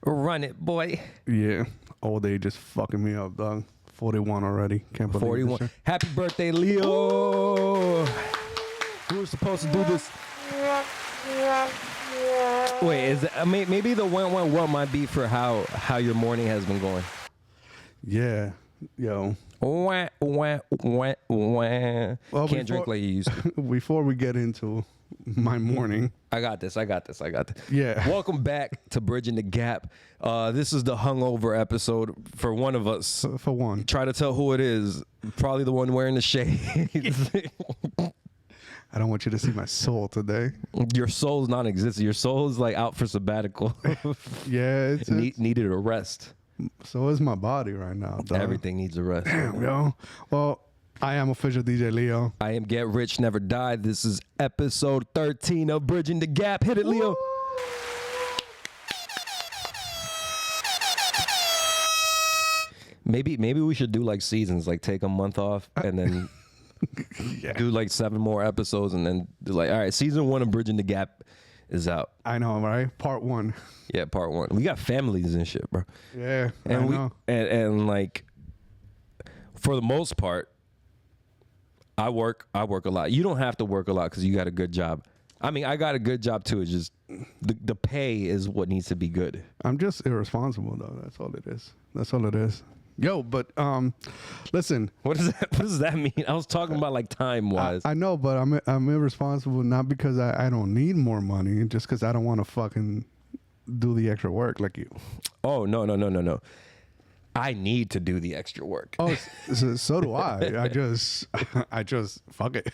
Run it, boy. Yeah, all day just fucking me up, dog. 41 already. Can't believe 41. this shit. Happy birthday, Leo. We were supposed to do this. Wait, is that, maybe the 111 might be for how your morning has been going. Yeah, yo. Wah, wah, wah, wah. Well, Can't drink like you used to. Before we get into my morning. I got this. Yeah. Welcome back to Bridgin the Gap. This is the Hangover episode for one of us. For one. Try to tell who it is. Probably the one wearing the shades. I don't want you to see my soul today. Your soul's non-existent. Your soul's like out for sabbatical. Yeah. It's needed a rest. So is my body right now, dog. Everything needs a rest. Damn, yo. Well, I am official DJ Leo. I am Get Rich Never Die. This is episode 13 of Bridgin the Gap. Hit it, Leo. Maybe we should do like seasons, like take a month off and then do like 7 more episodes and then do like, all right, season 1 of Bridgin the Gap is out. I know, right? Part 1. Yeah, part 1. We got families and shit, bro. Yeah, and I know. And like for the most part, I work a lot. You don't have to work a lot because you got a good job. I mean, I got a good job too. It's just the pay is what needs to be good. I'm just irresponsible though. That's all it is. That's all it is. Yo, but listen. What does that mean? I was talking about like time wise. I know, but I'm irresponsible not because I don't need more money, just because I don't want to fucking do the extra work like you. Oh no. I need to do the extra work. Oh, so do I. I just fuck it.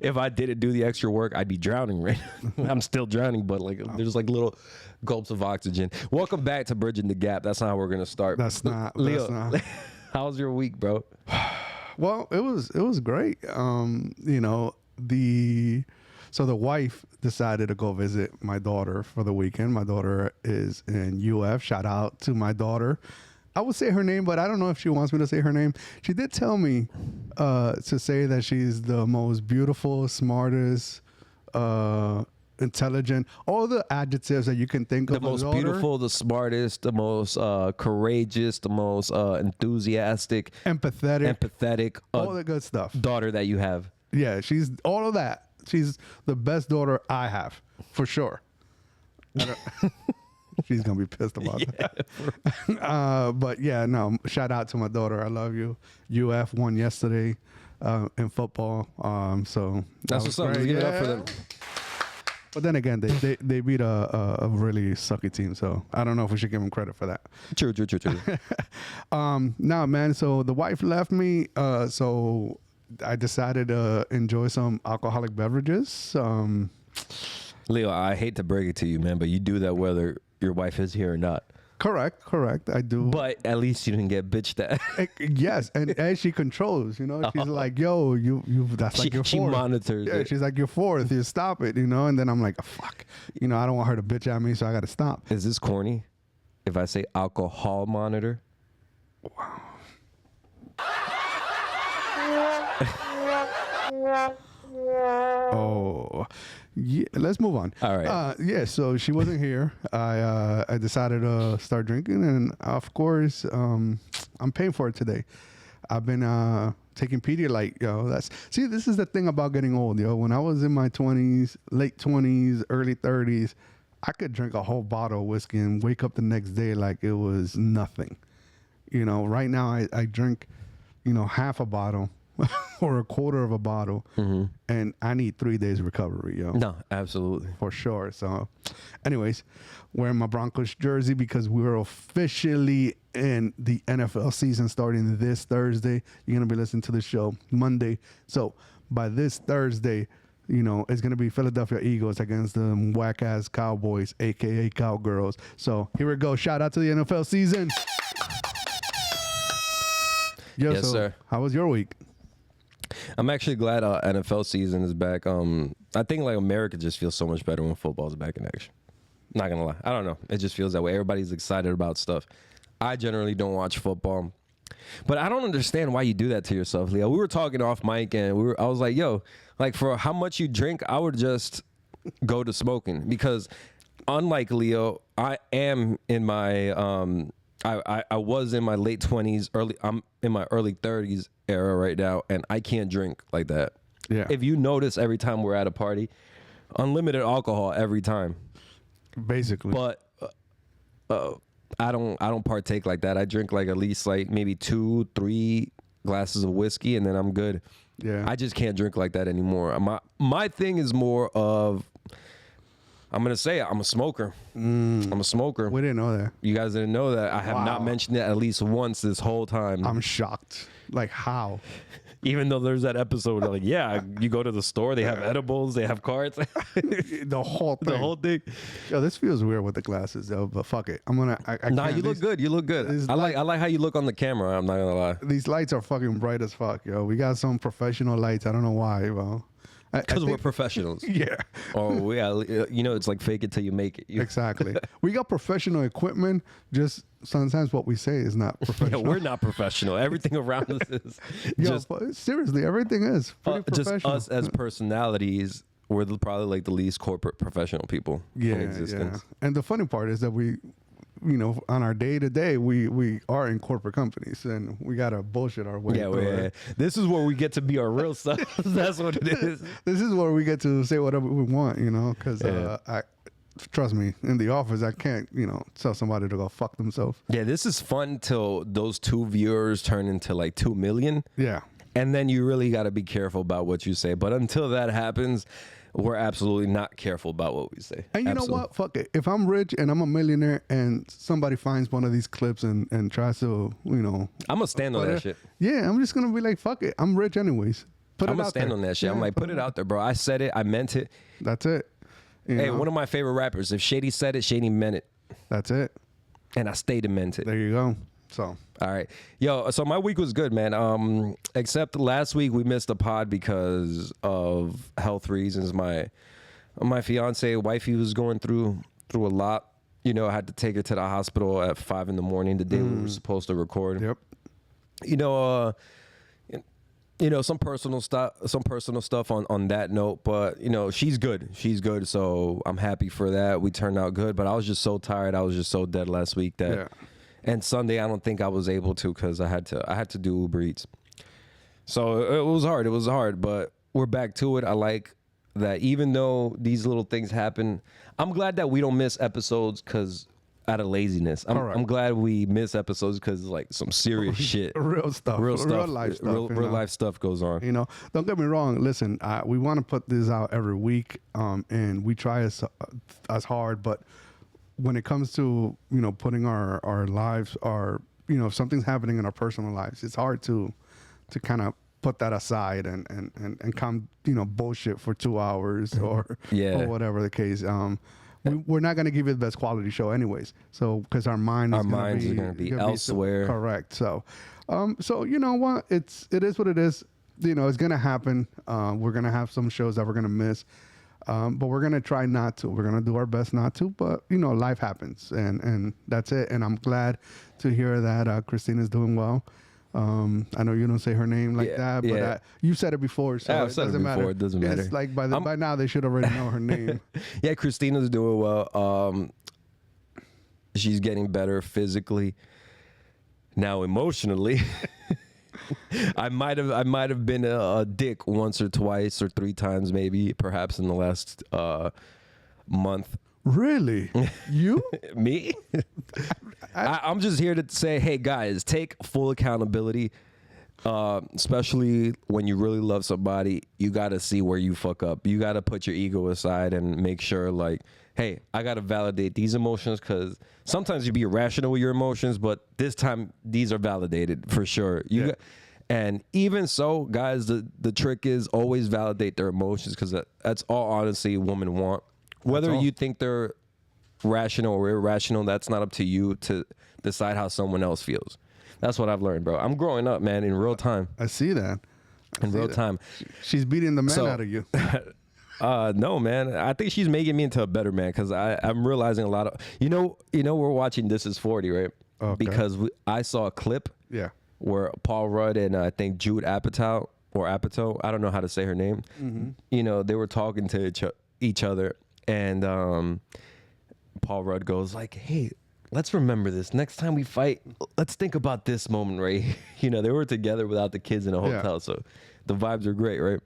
If I didn't do the extra work, I'd be drowning right now. I'm still drowning, but like there's like little gulps of oxygen. Welcome back to Bridgin the Gap. That's not how we're gonna start. That's not. Leo, That's not. How's your week, bro? Well, it was great. You know, the wife decided to go visit my daughter for the weekend. My daughter is in UF. Shout out to my daughter. I would say her name, but I don't know if she wants me to say her name. She did tell me to say that she's the most beautiful, smartest, intelligent, all the adjectives that you can think of. The most beautiful, the smartest, the most courageous, the most enthusiastic, empathetic, all the good stuff. Daughter that you have. Yeah, she's all of that. She's the best daughter I have, for sure. She's gonna be pissed about that. But yeah, no. Shout out to my daughter. I love you. UF won yesterday in football. So that's what's up. Let's give it up for them. But then again, they beat a really sucky team. So I don't know if we should give them credit for that. True. Nah, man. So the wife left me. So I decided to enjoy some alcoholic beverages. Leo, I hate to break it to you, man, but you do that whether your wife is here or not. Correct. I do. But at least you didn't get bitched at. Yes, and she controls, you know. She's like, yo, you that's like your fourth. She monitors it. She's like, your fourth, you stop it, you know. And then I'm like, fuck. You know, I don't want her to bitch at me, so I got to stop. Is this corny if I say alcohol monitor? Wow. Oh, yeah. Let's move on. All right. Yeah. So she wasn't here. I decided to start drinking, and of course, I'm paying for it today. I've been taking Pedialyte, yo. This is the thing about getting old, yo. When I was in my 20s, late 20s, early 30s, I could drink a whole bottle of whiskey and wake up the next day like it was nothing. You know, right now I drink, half a bottle. Or a quarter of a bottle, and I need 3 days recovery, yo. No, absolutely. For sure. So, anyways, wearing my Broncos jersey because we're officially in the NFL season starting this Thursday. You're going to be listening to the show Monday. So, by this Thursday, it's going to be Philadelphia Eagles against the whack-ass Cowboys, a.k.a. Cowgirls. So, here we go. Shout out to the NFL season. Yes, sir. How was your week? I'm actually glad NFL season is back. I think like America just feels so much better when football's back in action. Not gonna lie, I don't know. It just feels that way. Everybody's excited about stuff. I generally don't watch football, but I don't understand why you do that to yourself, Leo. We were talking off mic, and I was like, "Yo, like for how much you drink, I would just go to smoking because unlike Leo, I am in my I was in my late 20s, I'm in my early 30s era right now, and I can't drink like that. Yeah. If you notice, every time we're at a party, unlimited alcohol every time. Basically. But I don't partake like that. I drink like at least like maybe 2-3 glasses of whiskey, and then I'm good. Yeah. I just can't drink like that anymore. My thing is more of, I'm gonna say it, I'm a smoker. I'm a smoker. We didn't know that. You guys didn't know that. I have not mentioned it at least once this whole time. I'm shocked. Like, how? Even though there's that episode like, yeah, you go to the store, they have edibles, they have cards. The whole thing. The whole thing. Yo, this feels weird with the glasses though, but fuck it. I'm gonna. I Nah, can't. you look good. You look good. I like how you look on the camera. I'm not gonna lie. These lights are fucking bright as fuck, yo. We got some professional lights. I don't know why, bro. Because we're professionals. Yeah. Oh yeah, you know it's like fake it till you make it. Exactly. We got professional equipment. Just sometimes what we say is not Yeah, professional. we're not professional. Everything around us is Yo, just seriously, everything is pretty just professional. us as personalities. We're probably like the least corporate professional people in existence. Yeah. And the funny part is that we, you know, on our day to day, we are in corporate companies and we gotta bullshit our way. Yeah. This is where we get to be our real self. That's what it is. This is where we get to say whatever we want, you know, because trust me, in the office, I can't, you know, tell somebody to go fuck themselves. Yeah, this is fun till those 2 viewers turn into like 2 million. Yeah. And then you really got to be careful about what you say. But until that happens, we're absolutely not careful about what we say. And you know what? Fuck it. If I'm rich and I'm a millionaire and somebody finds one of these clips and tries to, you know. I'm going to stand on that shit. Yeah, I'm just going to be like, fuck it. I'm rich anyways. I'm going to stand on that shit. I'm like, put it out there, bro. I said it. I meant it. That's it. Hey, one of my favorite rappers. If Shady said it, Shady meant it. That's it. And I stayed and meant it. There you go. So. All right. Yo, so my week was good, man. Except last week we missed a pod because of health reasons. My fiance, wifey, was going through a lot. You know, I had to take her to the hospital at 5 a.m. the day we were supposed to record. Yep. You know, some personal stuff on that note, but you know, she's good. So I'm happy for that. We turned out good, but I was just so tired. I was just so dead last week that. Yeah. And Sunday, I don't think I was able to because I had to do Uber Eats. So it was hard, but we're back to it. I like that even though these little things happen, I'm glad that we don't miss episodes because out of laziness. I'm glad we miss episodes because like some serious shit. Real stuff. Real life stuff. Real life stuff goes on. You know, don't get me wrong. Listen, we want to put this out every week, and we try as hard, but when it comes to, you know, putting our lives, you know, if something's happening in our personal lives, it's hard to kind of put that aside and come, you know, bullshit for 2 hours or whatever the case. We're not going to give you the best quality show anyways. So, because our minds are going to be elsewhere. Correct. So you know what? It is what it is. You know, it's going to happen. We're going to have some shows that we're going to miss. But we're going to try not to. We're going to do our best not to. But, you know, life happens. And that's it. And I'm glad to hear that Christina's doing well. I know you don't say her name like that, but you said it before, so it doesn't matter. It doesn't matter. It's like by now they should already know her name. Yeah, Christina's doing well. She's getting better physically. Now emotionally, I might have been a dick once or twice or 3 times, maybe perhaps in the last month. Really? You? Me? I'm just here to say, hey guys, take full accountability. Especially when you really love somebody, you got to see where you fuck up. You got to put your ego aside and make sure, like, hey, I got to validate these emotions because sometimes you be irrational with your emotions, but this time these are validated for sure. And even so, guys, the trick is always validate their emotions because that's all honestly women want. Whether you think they're rational or irrational, that's not up to you to decide how someone else feels. That's what I've learned, bro. I'm growing up, man, in real time. I see that. In real time. She's beating the man out of you. No, man. I think she's making me into a better man because I'm realizing a lot of... You know, we're watching This Is 40, right? Okay. Because I saw a clip where Paul Rudd and I think Jude Apatow, I don't know how to say her name, you know, they were talking to each other. And Paul Rudd goes like, hey, let's remember this. Next time we fight, let's think about this moment, right? You know, they were together without the kids in a hotel, so the vibes are great, right?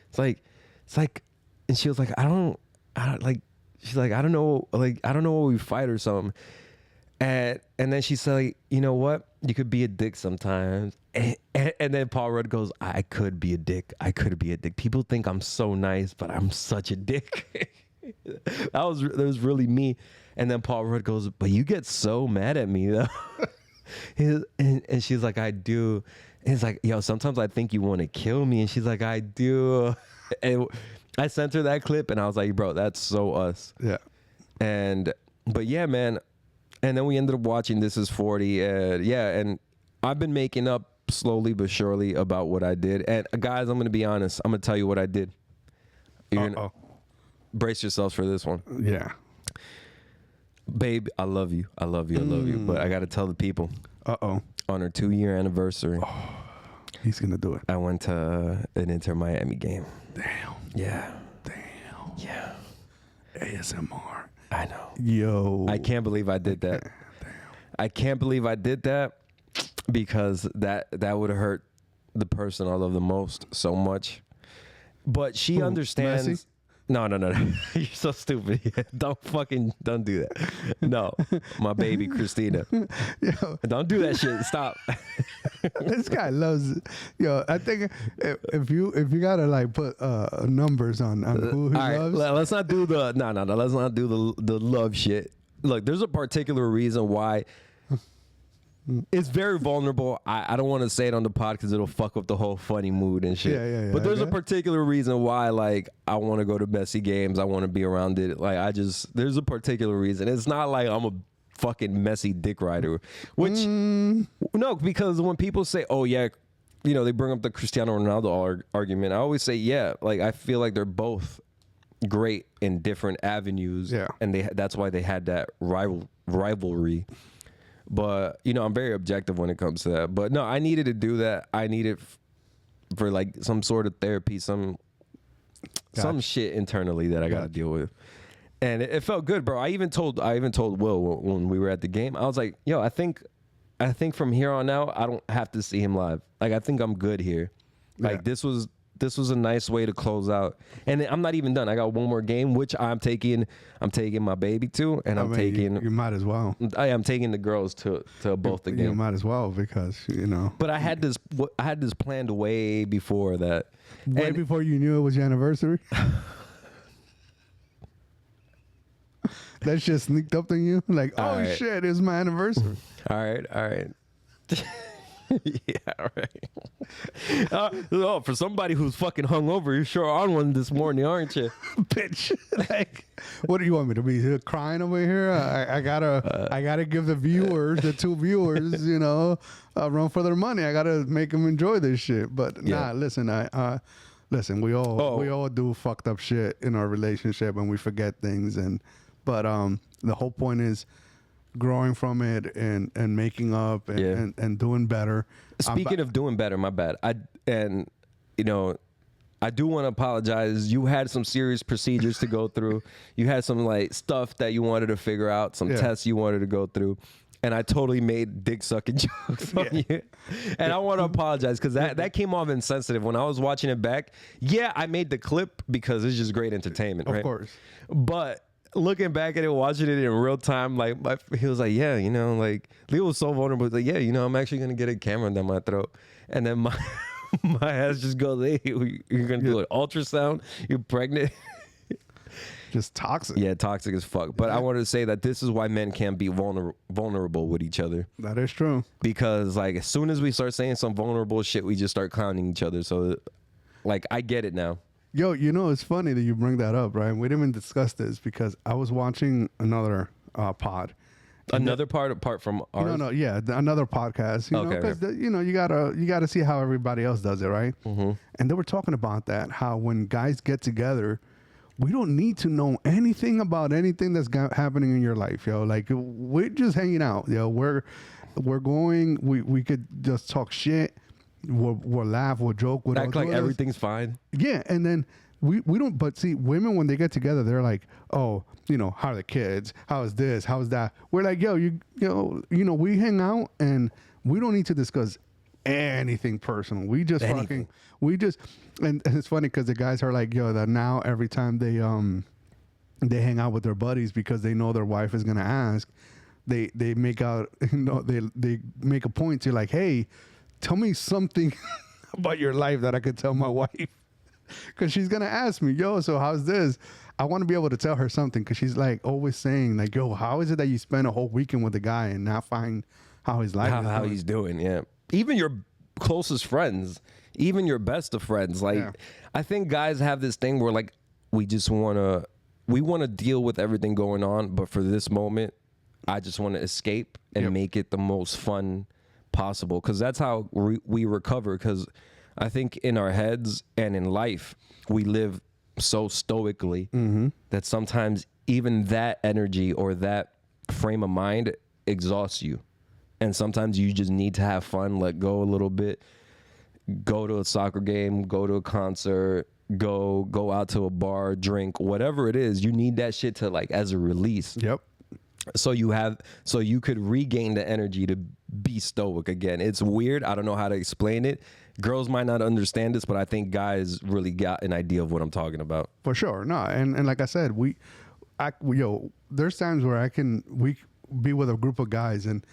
It's like, and she was like, I don't know what we fight or something. And then she said, like, you know what? You could be a dick sometimes. And then Paul Rudd goes, I could be a dick. I could be a dick. People think I'm so nice, but I'm such a dick. that was really me. And then Paul Rudd goes, but you get so mad at me though. and she's like, I do. And he's like, yo, sometimes I think you want to kill me. And she's like, I do. And I sent her that clip and I was like, bro, that's so us. Yeah. But yeah, man. And then we ended up watching This Is 40. And I've been making up slowly but surely about what I did. And guys, I'm going to be honest. I'm going to tell you what I did. You're gonna brace yourselves for this one. Yeah. Babe, I love you. I love you. I love you. But I got to tell the people. On her 2-year anniversary. Oh, he's going to do it. I went to an Inter Miami game. Damn. Yeah. Damn. Yeah. ASMR. I know. Yo. I can't believe I did that. Damn. I can't believe I did that because that would have hurt the person I love the most so much. But she understands. Messi? No. You're so stupid. Don't do that. No. My baby, Christina. Yo. Don't do that shit. Stop. This guy loves it. Yo, I think if you gotta like put numbers on who he loves. Let's not do the let's not do the love shit. Look, there's a particular reason why it's very vulnerable. I don't want to say it on the pod because it'll fuck up the whole funny mood and shit. Yeah. But there's a particular reason why, like, I want to go to Messi games. I want to be around it. Like, there's a particular reason. It's not like I'm a fucking Messi dick rider, which no, because when people say, oh yeah, you know, they bring up the Cristiano Ronaldo argument. I always say, yeah, like I feel like they're both great in different avenues. Yeah, and that's why they had that rivalry. But, you know, I'm very objective when it comes to that. But no, I needed to do that. I needed for like some sort of therapy, some shit internally that I got to deal with. And it felt good, bro. I even told Will when we were at the game, I was like, yo, I think from here on out, I don't have to see him live. Like, I think I'm good here. Like, this was a nice way to close out. And I'm not even done. I got one more game, which I'm taking my baby to, and you might as well. I am taking the girls to both the games. You might as well because, you know. But I had this planned way before that. Way before you knew it was your anniversary. That shit sneaked up on you. Like, oh shit, it's my anniversary. All right. Yeah, right. For somebody who's fucking hungover, you're sure on one this morning, aren't you? Bitch. Like, what do you want me to be crying over here? I gotta give the two viewers, you know, a run for their money. I gotta make them enjoy this shit. But listen, listen. We all do fucked up shit in our relationship, and we forget things. But the whole point is growing from it and making up and doing better. Speaking of doing better, my bad. I do want to apologize. You had some serious procedures to go through. You had some like stuff that you wanted to figure out, some tests you wanted to go through. And I totally made dick sucking jokes on you. And I want to apologize because that came off insensitive. When I was watching it back, I made the clip because it's just great entertainment, right? Of course. But looking back at it, watching it in real time, like he was like, yeah, you know, like Leo was so vulnerable. He's like, yeah, you know, I'm actually gonna get a camera down my throat, and then my ass just goes, hey, you're gonna do an ultrasound? You're pregnant? Just toxic. Yeah, toxic as fuck. But I wanted to say that this is why men can't be vulnerable with each other. That is true. Because like as soon as we start saying some vulnerable shit, we just start clowning each other. So like I get it now. Yo, you know, it's funny that you bring that up, right? We didn't even discuss this because I was watching another pod. Another part apart from ours? No, yeah, another podcast. You know, because you gotta see how everybody else does it, right? Mm-hmm. And they were talking about that, how when guys get together, we don't need to know anything about anything that's happening in your life, yo. Like we're just hanging out, yo. We're going. We could just talk shit. We'll laugh, we'll joke, we'll act like everything's fine. Yeah, and then we don't. But see, women when they get together, they're like, oh, you know, how are the kids? How is this? How is that? We're like, yo, you know, we hang out and we don't need to discuss anything personal. We just Anything. and it's funny because the guys are like, yo, that now every time they hang out with their buddies because they know their wife is gonna ask, they make out, you know, they make a point to like, hey, tell me something about your life that I could tell my wife, because she's gonna ask me, yo, so how's this? I want to be able to tell her something because she's like always saying like, yo, how is it that you spend a whole weekend with a guy and not find how his life is How going? he's doing, yeah. Even your closest friends, even your best of friends. Like, Yeah. I think guys have this thing where like we want to deal with everything going on, but for this moment, I just want to escape and Yep. make it the most fun possible, because that's how we recover. Because I think in our heads and in life, we live so stoically that sometimes even that energy or that frame of mind exhausts you. And sometimes you just need to have fun, let go a little bit, go to a soccer game, go to a concert, go out to a bar, drink, whatever it is. You need that shit to like as a release. Yep. So you could regain the energy to be stoic again. It's weird. I don't know how to explain it. Girls might not understand this, but I think guys really got an idea of what I'm talking about. For sure. No, and like I said, there's times where we be with a group of guys and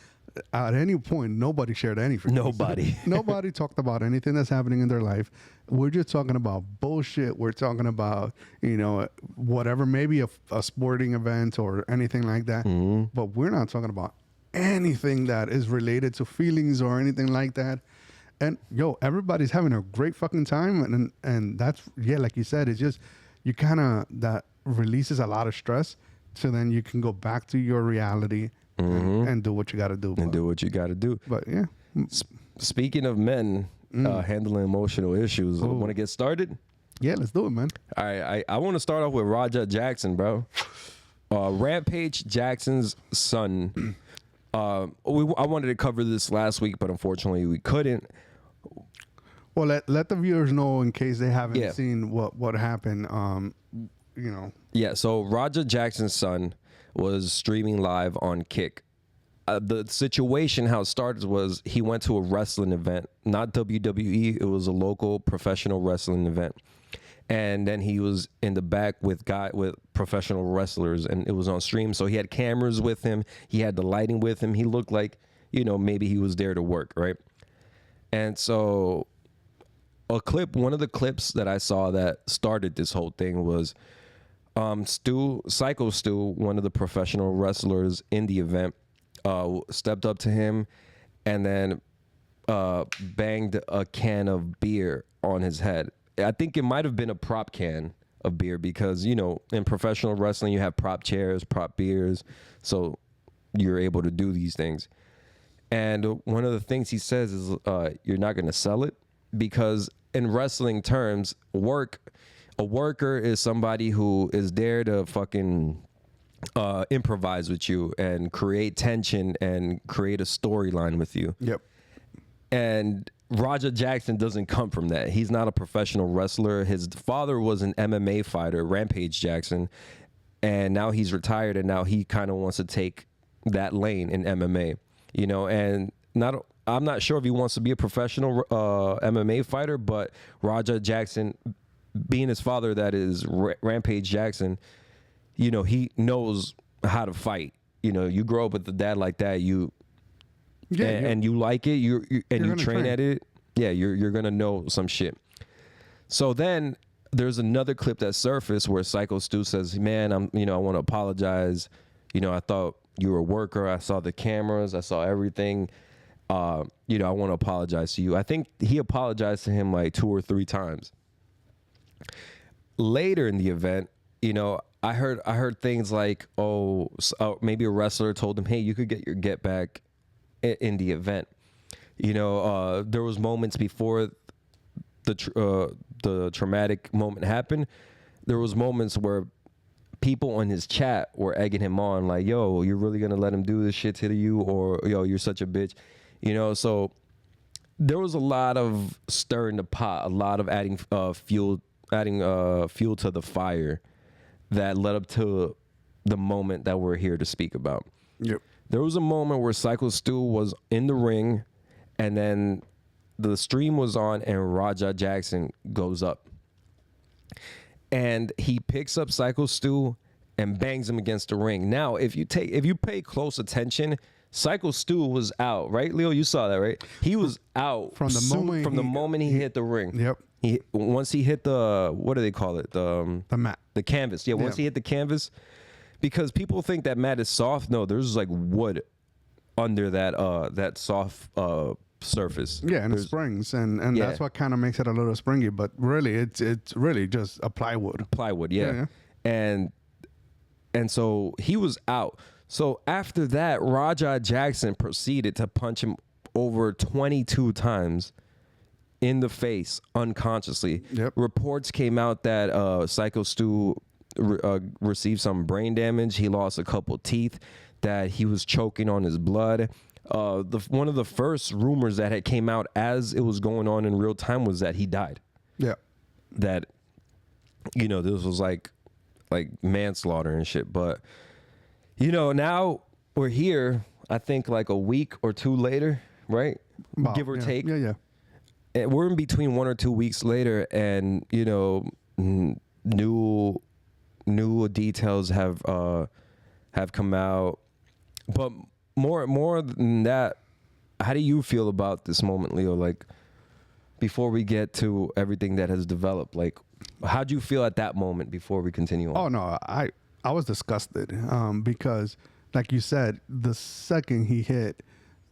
at any point nobody shared anything. Nobody talked about anything that's happening in their life. We're just talking about bullshit. We're talking about, you know, whatever, maybe a sporting event or anything like that. But we're not talking about anything that is related to feelings or anything like that. And yo, everybody's having a great fucking time, and that's, yeah, like you said, it's just you kind of, that releases a lot of stress, so then you can go back to your reality and do what you got to do. And do what you got to do. But yeah, Speaking of men handling emotional issues, want to get started? yeah, let's do it, man. All right, I want to start off with Roger Jackson, bro. Rampage Jackson's son. I wanted to cover this last week, but unfortunately we couldn't. Well, let the viewers know in case they haven't Yeah. seen what happened. You know. Yeah, so Roger Jackson's son was streaming live on Kick. The situation, how it started, was he went to a wrestling event, not WWE. It was a local professional wrestling event. And then he was in the back with professional wrestlers, and it was on stream. So he had cameras with him. He had the lighting with him. He looked like, you know, maybe he was there to work, right? And so one of the clips that I saw that started this whole thing was Psycho Stu, one of the professional wrestlers in the event, stepped up to him and then banged a can of beer on his head. I think it might have been a prop can of beer because, you know, in professional wrestling, you have prop chairs, prop beers. So you're able to do these things. And one of the things he says is you're not going to sell it, because in wrestling terms, a worker is somebody who is there to fucking improvise with you and create tension and create a storyline with you. Yep. And Roger Jackson doesn't come from that. He's not a professional wrestler. His father was an MMA fighter, Rampage Jackson, and now he's retired, and now he kind of wants to take that lane in MMA, you know, and I'm not sure if he wants to be a professional MMA fighter, but Roger Jackson, being his father, that is Rampage Jackson, you know, he knows how to fight. You know, you grow up with a dad like that, and you like it, you train at it. Yeah, you're gonna know some shit. So then there's another clip that surfaced where Psycho Stu says, "Man, I want to apologize. You know, I thought you were a worker. I saw the cameras. I saw everything. I want to apologize to you." I think he apologized to him like 2 or 3 times. Later in the event, you know, I heard things like, maybe a wrestler told him, "Hey, you could get your get back in the event." You know, there was moments before the traumatic moment happened. There was moments where people on his chat were egging him on, like, "Yo, you're really gonna let him do this shit to you?" Or, "Yo, you're such a bitch." You know, so there was a lot of stirring the pot, a lot of adding fuel fuel to the fire that led up to the moment that we're here to speak about. Yep. There was a moment where Psycho Stu was in the ring, and then the stream was on, and Raja Jackson goes up. And he picks up Psycho Stu and bangs him against the ring. Now, if you pay close attention, Psycho Stu was out, right, Leo? You saw that, right? He was out From the moment he hit the ring. Yep. Once he hit the, what do they call it? The mat. The canvas. Yeah, once he hit the canvas, because people think that mat is soft. No, there's like wood under that soft surface. Yeah, and it springs, and that's what kind of makes it a little springy. But really, it's really just a plywood. Plywood, yeah. And so he was out. So after that, Raja Jackson proceeded to punch him over 22 times in the face unconsciously. Yep. Reports came out that Psycho Stu received some brain damage. He lost a couple teeth, that he was choking on his blood. One of the first rumors that had came out as it was going on in real time was that he died. Yeah. That, this was like manslaughter and shit. But, now we're here, I think like a week or two later, right? Give or take. Yeah. And we're in between 1 or 2 weeks later, and, new details have come out. But more than that, how do you feel about this moment, Leo? Like, before we get to everything that has developed, like, how'd you feel at that moment before we continue on? Oh no, I was disgusted because, like you said, the second he hit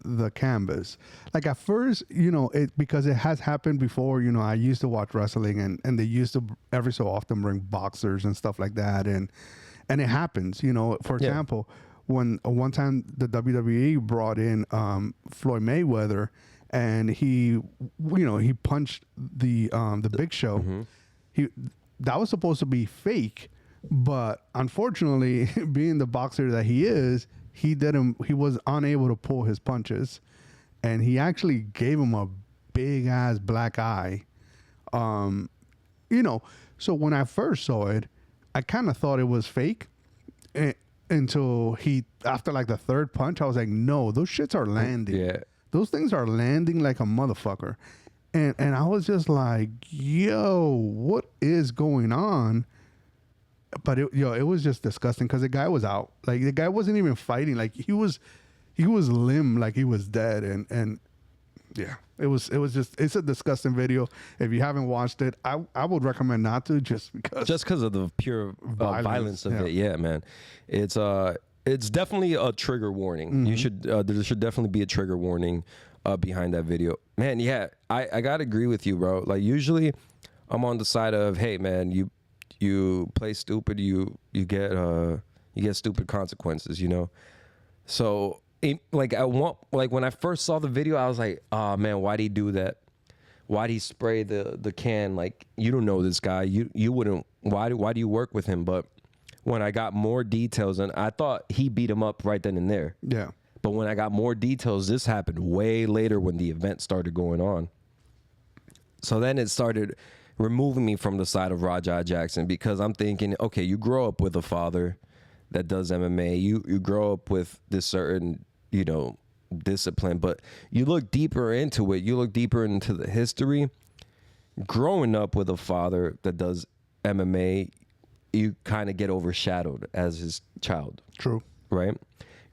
the canvas, like at first, because it has happened before. I used to watch wrestling, and they used to every so often bring boxers and stuff like that, and it happens. For example, when one time the WWE brought in Floyd Mayweather, and he punched the Big Show. Mm-hmm. That was supposed to be fake, but unfortunately, being the boxer that he is, he was unable to pull his punches, and he actually gave him a big ass black eye. So when I first saw it, I kind of thought it was fake. Until after like the third punch, I was like, no, those shits are landing. Yeah. Those things are landing like a motherfucker. And I was just like, yo, what is going on? But it was just disgusting because the guy was out. Like, the guy wasn't even fighting. Like, he was limp, like he was dead. And yeah, it was just, it's a disgusting video. If you haven't watched it, I would recommend not to, just because of the pure violence of it. Yeah, man. It's definitely a trigger warning. Mm-hmm. There should definitely be a trigger warning behind that video, man. Yeah, I gotta agree with you, bro. Like, usually I'm on the side of, hey man, you play stupid, you get stupid consequences, So when I first saw the video, I was like, oh man, why'd he do that? Why'd he spray the can? Like, you don't know this guy. You wouldn't. Why do you work with him? But when I got more details, and I thought he beat him up right then and there. Yeah. But when I got more details, this happened way later when the event started going on. So then it started removing me from the side of Raja Jackson, because I'm thinking, okay, you grow up with a father that does MMA. You grow up with this certain, discipline, but you look deeper into it. You look deeper into the history. Growing up with a father that does MMA, you kind of get overshadowed as his child. True. Right?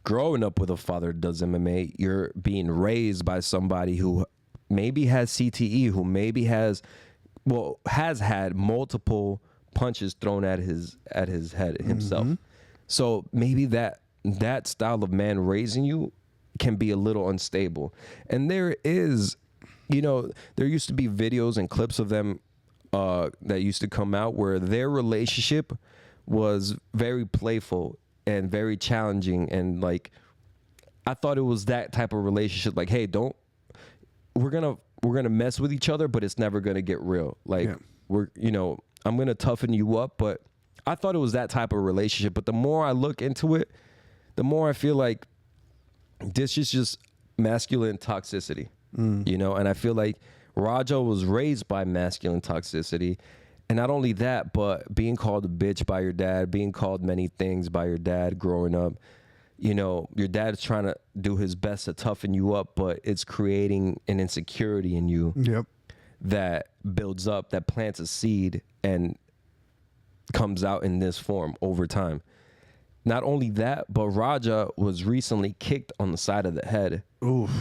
Growing up with a father that does MMA, you're being raised by somebody who maybe has CTE, who maybe has had multiple punches thrown at his head himself. Mm-hmm. So maybe that style of man raising you can be a little unstable. And there is, there used to be videos and clips of them that used to come out where their relationship was very playful and very challenging. And like, I thought it was that type of relationship. Like, hey, we're gonna mess with each other, but it's never gonna get real. Like, I'm gonna toughen you up, but I thought it was that type of relationship. But the more I look into it, the more I feel like this is just masculine toxicity, and I feel like Raja was raised by masculine toxicity, And not only that, but being called a bitch by your dad, being called many things by your dad growing up. You know, your dad's trying to do his best to toughen you up, but it's creating an insecurity in you Yep. that builds up, that plants a seed and comes out in this form over time. Not only that, but Raja was recently kicked on the side of the head. Oof.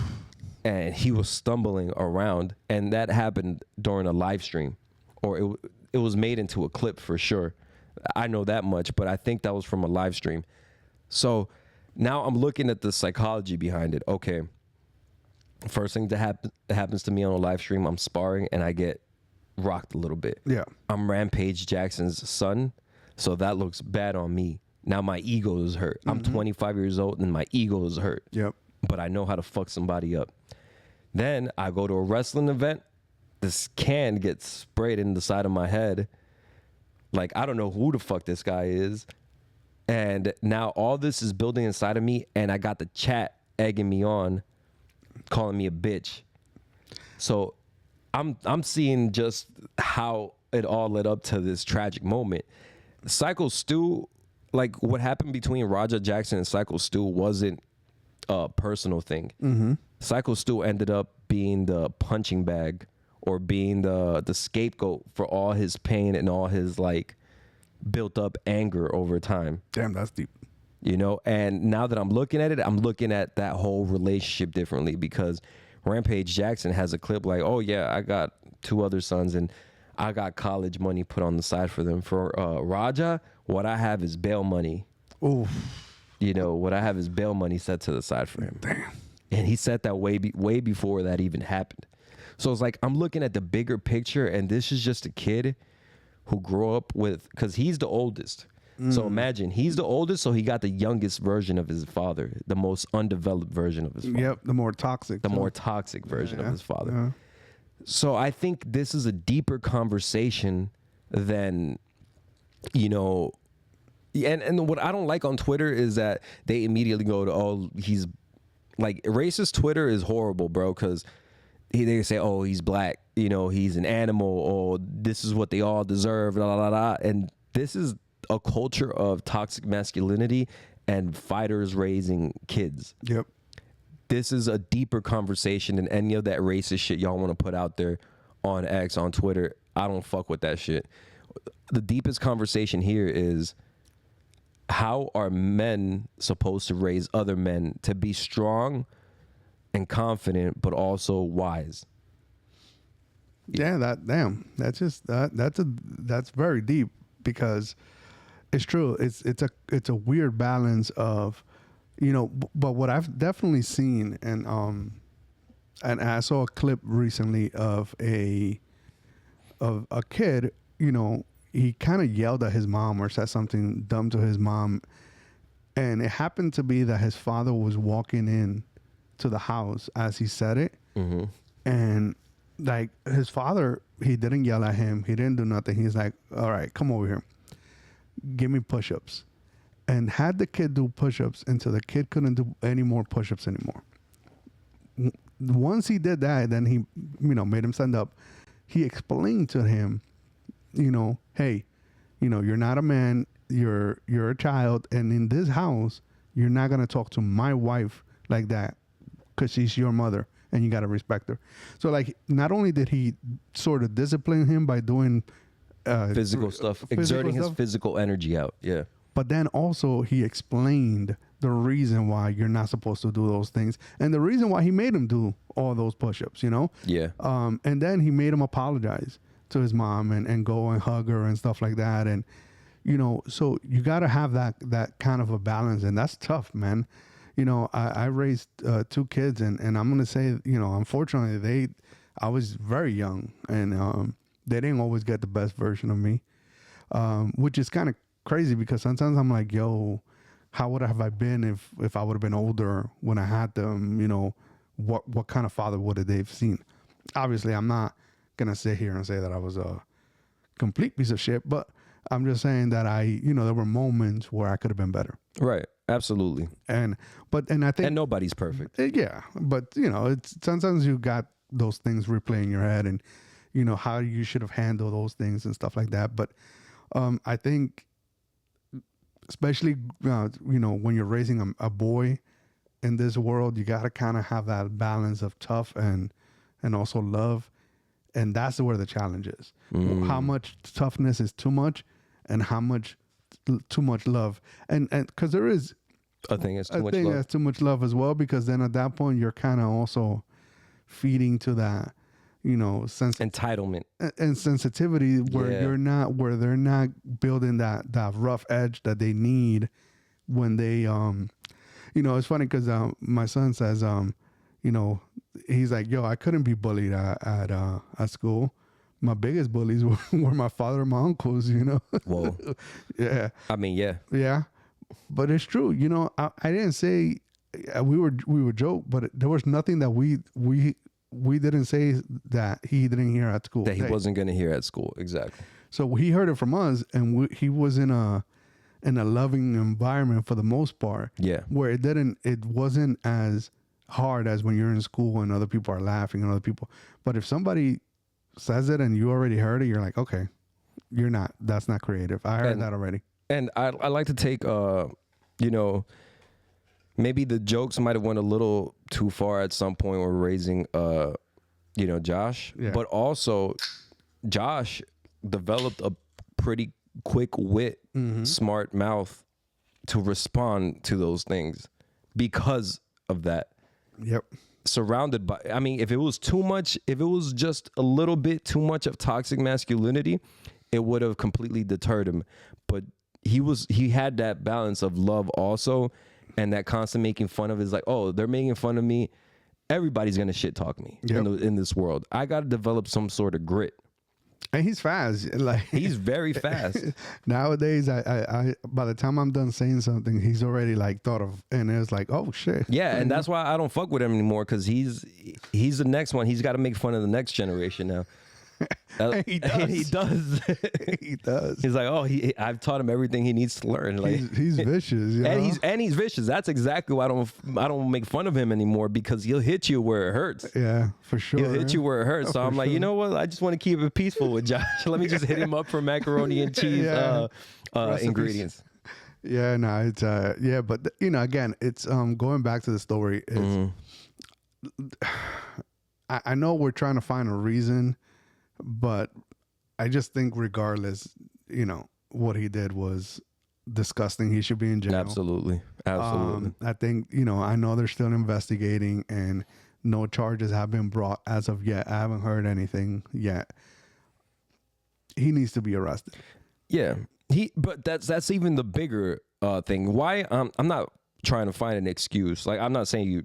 And he was stumbling around, and that happened during a live stream, or it was made into a clip for sure. I know that much, but I think that was from a live stream. So now I'm looking at the psychology behind it. Okay, first thing that happens to me on a live stream, I'm sparring and I get rocked a little bit. Yeah. I'm Rampage Jackson's son, so that looks bad on me. Now my ego is hurt. I'm 25 years old and my ego is hurt. Yep. But I know how to fuck somebody up. Then I go to a wrestling event. This can gets sprayed in the side of my head. Like, I don't know who the fuck this guy is. And now all this is building inside of me, and I got the chat egging me on, calling me a bitch. So I'm seeing just how it all led up to this tragic moment. Psycho Stu, like what happened between Raja Jackson and Psycho Stu wasn't a personal thing. Psycho Stu ended up being the punching bag or being the scapegoat for all his pain and all his like built up anger over time. Damn, that's deep. You know, and now that I'm looking at it, I'm looking at that whole relationship differently because Rampage Jackson has a clip like, oh yeah, I got 2 other sons and I got college money put on the side for them. For Raja, what I have is bail money. Oof. You know, what I have is bail money set to the side for him. Damn. And he said that way before that even happened. So it's like I'm looking at the bigger picture, and this is just a kid who grew up with, because he's the oldest. So imagine he's the oldest, so he got the youngest version of his father, the most undeveloped version of his father. Yep. The more toxic. The more toxic version of his father. Yeah. So I think this is a deeper conversation than, you know, and what I don't like on Twitter is that they immediately go to, oh, he's like, racist Twitter is horrible, bro, because they say, oh, he's black, you know, he's an animal, or this is what they all deserve, blah, blah, blah. And this is a culture of toxic masculinity and fighters raising kids. Yep. This is a deeper conversation than any of that racist shit y'all want to put out there on X, on Twitter. I don't fuck with that shit. The deepest conversation here is, how are men supposed to raise other men to be strong and confident, but also wise? Yeah, that's very deep, because it's true. It's a weird balance of, you know, but what I've definitely seen, and I saw a clip recently of a kid, you know, he kind of yelled at his mom or said something dumb to his mom, and it happened to be that his father was walking in to the house as he said it. And like his father, he didn't yell at him, he didn't do nothing. He's like, all right, come over here, give me push-ups, and had the kid do push-ups until the kid couldn't do any more push-ups anymore. Once he did that, then he, you know, made him stand up. He explained to him, you know, hey, you know, you're not a man, you're a child, and in this house, you're not going to talk to my wife like that because she's your mother and you got to respect her. So like, not only did he sort of discipline him by doing Physical stuff, exerting his physical energy out. Yeah. But then also he explained the reason why you're not supposed to do those things, and the reason why he made him do all those push-ups, you know? Yeah. And then he made him apologize to his mom and go and hug her and stuff like that. And, you know, so you got to have that kind of a balance, and that's tough, man. You know, I raised 2 kids, and I'm going to say, you know, unfortunately, I was very young, and they didn't always get the best version of me, which is kind of crazy, because sometimes I'm like, yo, how would have I been if I would have been older when I had them? You know, what kind of father would have they seen? Obviously, I'm not gonna sit here and say that I was a complete piece of shit, but I'm just saying that you know, there were moments where I could have been better. Right. Absolutely. And I think, and nobody's perfect. Yeah, but you know, it's sometimes you got those things replay in your head, and how you should have handled those things and stuff like that. But I think, especially when you're raising a boy in this world, you got to kind of have that balance of tough and also love, and that's where the challenge is. How much toughness is too much, and how much too much love, and because there is I think it's too much think love. that's too much love as well, because then at that point you're kind of also feeding to that Entitlement. and sensitivity where Yeah. they're not building that rough edge that they need when they it's funny because my son says he's like, yo, I couldn't be bullied at school. My biggest bullies were my father and my uncles. Whoa. Yeah. I mean, yeah. Yeah, but it's true. I didn't say we were joke, but there was nothing that we didn't say that he didn't hear at school. That he wasn't going to hear at school. Exactly. So he heard it from us, and he was in a loving environment for the most part. Yeah. Where it wasn't as hard as when you're in school and other people are laughing and other people. But if somebody says it and you already heard it, you're like, okay, that's not creative. I heard that already. And I like to take, maybe the jokes might have went a little too far at some point when we're raising, Josh. Yeah. But also, Josh developed a pretty quick wit, smart mouth to respond to those things because of that. Yep. Surrounded by, I mean, if it was just a little bit too much of toxic masculinity, it would have completely deterred him. But he had that balance of love also, and that constant making fun of is like, oh, they're making fun of me. Everybody's gonna shit talk me in this world. I got to develop some sort of grit. And he's fast. Like He's very fast. nowadays, I by the time I'm done saying something, he's already like thought of, and it's like, oh shit. Yeah, and that's why I don't fuck with him anymore, because he's the next one. He's got to make fun of the next generation now. He does. He does. He does. He's like, oh, I've taught him everything he needs to learn. Like, He's vicious. and he's vicious. That's exactly why I don't make fun of him anymore, because he'll hit you where it hurts. Yeah, for sure. He'll hit you where it hurts. So For I'm like, sure. you know what? I just want to keep it peaceful with Josh. Let me just hit him up for macaroni and cheese Recipes. ingredients. Yeah, no, it's but again, it's going back to the story. It's, I know we're trying to find a reason, but I just think regardless, what he did was disgusting. He should be in jail. Absolutely. I think, I know they're still investigating and no charges have been brought as of yet. I haven't heard anything yet. He needs to be arrested. Yeah. But that's even the bigger thing. Why I'm not trying to find an excuse. Like, I'm not saying you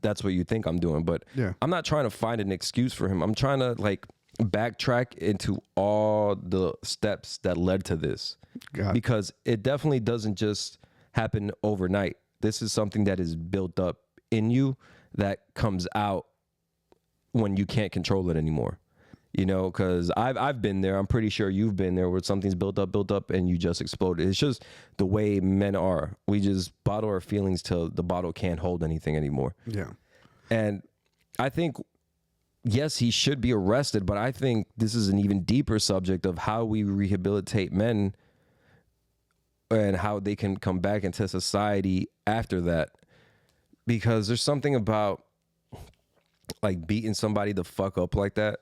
that's what you think I'm doing, but Yeah. I'm not trying to find an excuse for him. I'm trying to backtrack into all the steps that led to this, because it definitely doesn't just happen overnight. This is something that is built up in you that comes out when you can't control it anymore. Because I've been there. I'm pretty sure you've been there, where something's built up, and you just exploded. It's just the way men are. We just bottle our feelings till the bottle can't hold anything anymore. Yeah. And I think, yes, he should be arrested, but I think this is an even deeper subject of how we rehabilitate men and how they can come back into society after that. Because there's something about beating somebody the fuck up like that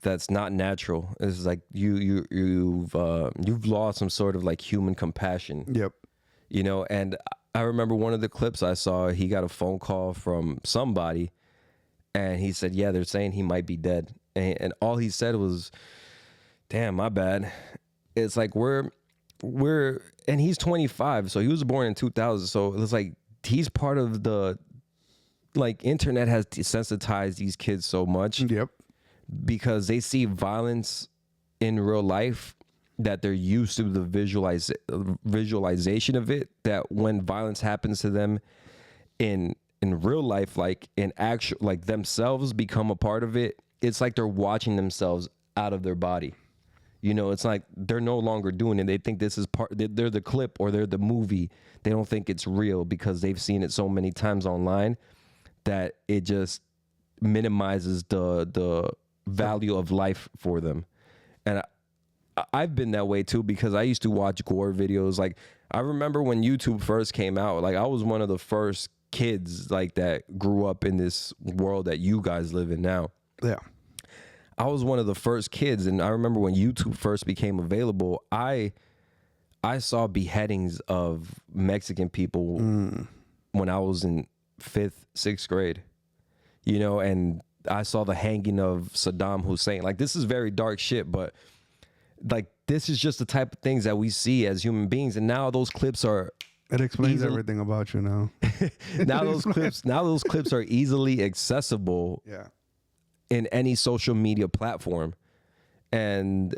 that's not natural. It's like you've lost some sort of human compassion. Yep. And I remember one of the clips I saw, he got a phone call from somebody, and he said, yeah, they're saying he might be dead. And all he said was, damn, my bad. It's like we're and he's 25, so he was born in 2000. So it's like he's part of the internet has desensitized these kids so much. Yep. Because they see violence in real life, that they're used to the visualization of it, that when violence happens to them in real life, in actual, themselves become a part of it, it's like they're watching themselves out of their body. It's like they're no longer doing it. They think this is they're the clip or they're the movie. They don't think it's real because they've seen it so many times online that it just minimizes the value of life for them. And I've been that way too, because I used to watch gore videos. Like, I remember when YouTube first came out, like I was one of the first kids like that grew up in this world that you guys live in now. Yeah. I was one of the first kids, and I remember when YouTube first became available, I saw beheadings of Mexican people when I was in 5th, 6th grade, you know, and I saw the hanging of Saddam Hussein. Like, this is very dark shit, but like, this is just the type of things that we see as human beings. And now those clips are, it explains everything about you now. now those clips are easily accessible. Yeah. In any social media platform. And,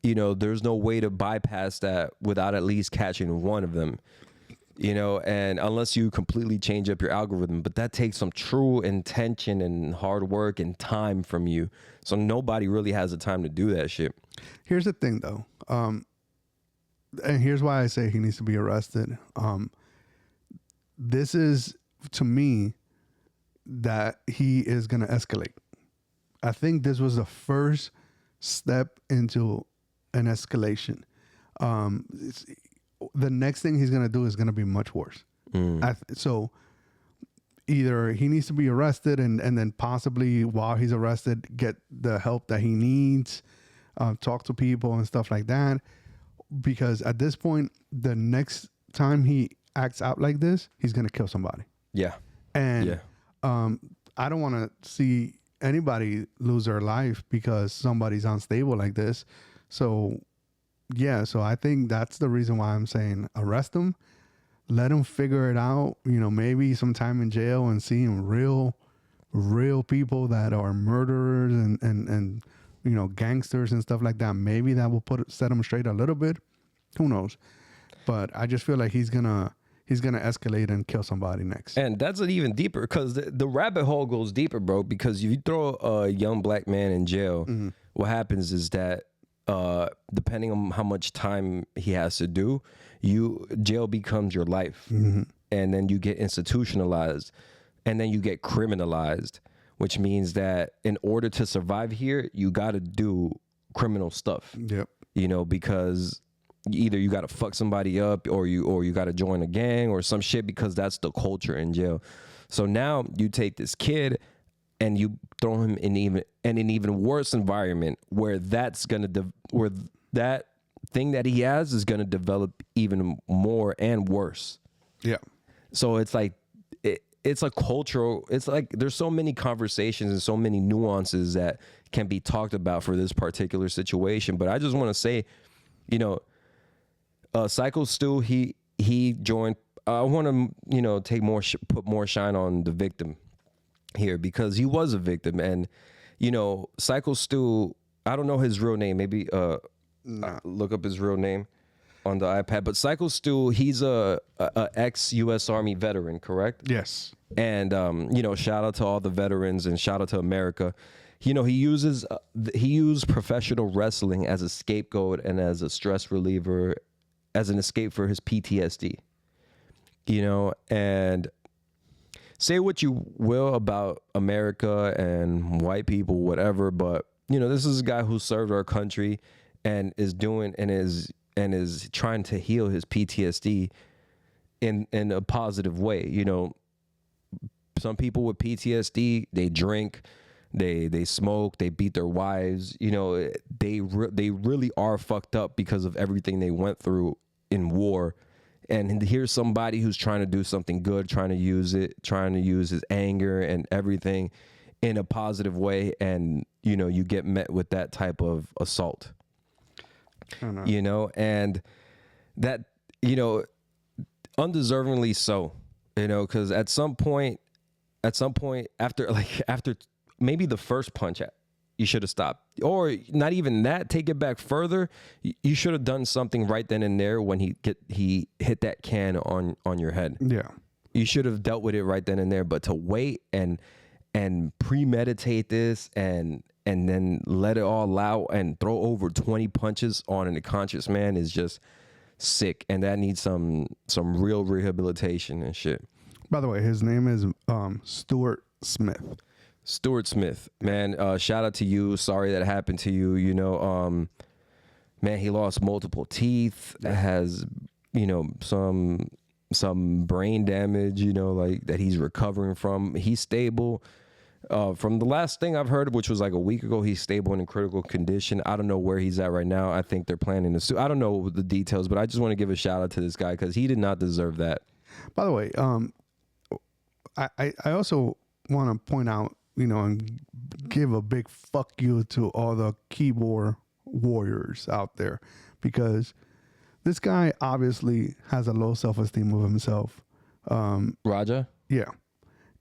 you know, there's no way to bypass that without at least catching one of them, you know, and unless you completely change up your algorithm, but that takes some true intention and hard work and time from you. So nobody really has the time to do that shit. Here's the thing though. And here's why I say he needs to be arrested. This is, to me, that he is going to escalate. I think this was the first step into an escalation. The next thing he's going to do is going to be much worse. So either he needs to be arrested and then possibly while he's arrested, get the help that he needs, talk to people and stuff like that. Because at this point, the next time he acts out like this, he's going to kill somebody. Yeah. And I don't want to see anybody lose their life because somebody's unstable like this. So yeah, so I think that's the reason why I'm saying arrest him, let him figure it out, you know, maybe some time in jail and seeing real people that are murderers and you know, gangsters and stuff like that. Maybe that will set him straight a little bit. Who knows? But I just feel like he's gonna escalate and kill somebody next. And that's an even deeper, because the rabbit hole goes deeper, bro. Because if you throw a young black man in jail, what happens is that depending on how much time he has to do, jail becomes your life. And then you get institutionalized, and then you get criminalized, which means that in order to survive here, you got to do criminal stuff. Yep. You know, because either you got to fuck somebody up or you got to join a gang or some shit, because that's the culture in jail. So now you take this kid and you throw him in an even worse environment where where that thing that he has is going to develop even more and worse. Yeah. So it's like, it's a cultural, it's like there's so many conversations and so many nuances that can be talked about for this particular situation. But I just want to say, you know, Psycho Stu, he joined. I want to, you know, put more shine on the victim here, because he was a victim. And, you know, Psycho Stu, I don't know his real name. Maybe look up his real name on the iPad. But Psycho Stu, he's a ex-U.S. Army veteran, correct? Yes. And, you know, shout out to all the veterans and shout out to America. You know, he used professional wrestling as a scapegoat and as a stress reliever, as an escape for his PTSD. You know, and say what you will about America and white people, whatever, but, you know, this is a guy who served our country and is trying to heal his PTSD in a positive way. You know, some people with PTSD, they drink, they smoke, they beat their wives. You know, they really are fucked up because of everything they went through in war. And here's somebody who's trying to do something good, trying to use his anger and everything in a positive way. And, you know, you get met with that type of assault. You know, and that, you know, undeservingly so, you know, because at some point after maybe the first punch, you should have stopped, or not even that. Take it back further. You should have done something right then and there when he hit that can on your head. Yeah, you should have dealt with it right then and there. But to wait and premeditate this and then let it all out and throw over 20 punches on an unconscious man is just sick, and that needs some real rehabilitation and shit. By the way, his name is Stuart Smith. Stuart Smith, man, shout out to you. Sorry that happened to you. You know, man, he lost multiple teeth. Has, you know, some brain damage, you know, like that he's recovering from. He's stable. From the last thing I've heard, which was like a week ago, he's stable and in critical condition. I don't know where he's at right now. I think they're planning to sue. I don't know the details, but I just want to give a shout out to this guy because he did not deserve that. By the way, I also want to point out, you know, and give a big fuck you to all the keyboard warriors out there, because this guy obviously has a low self-esteem of himself. Raja? Yeah.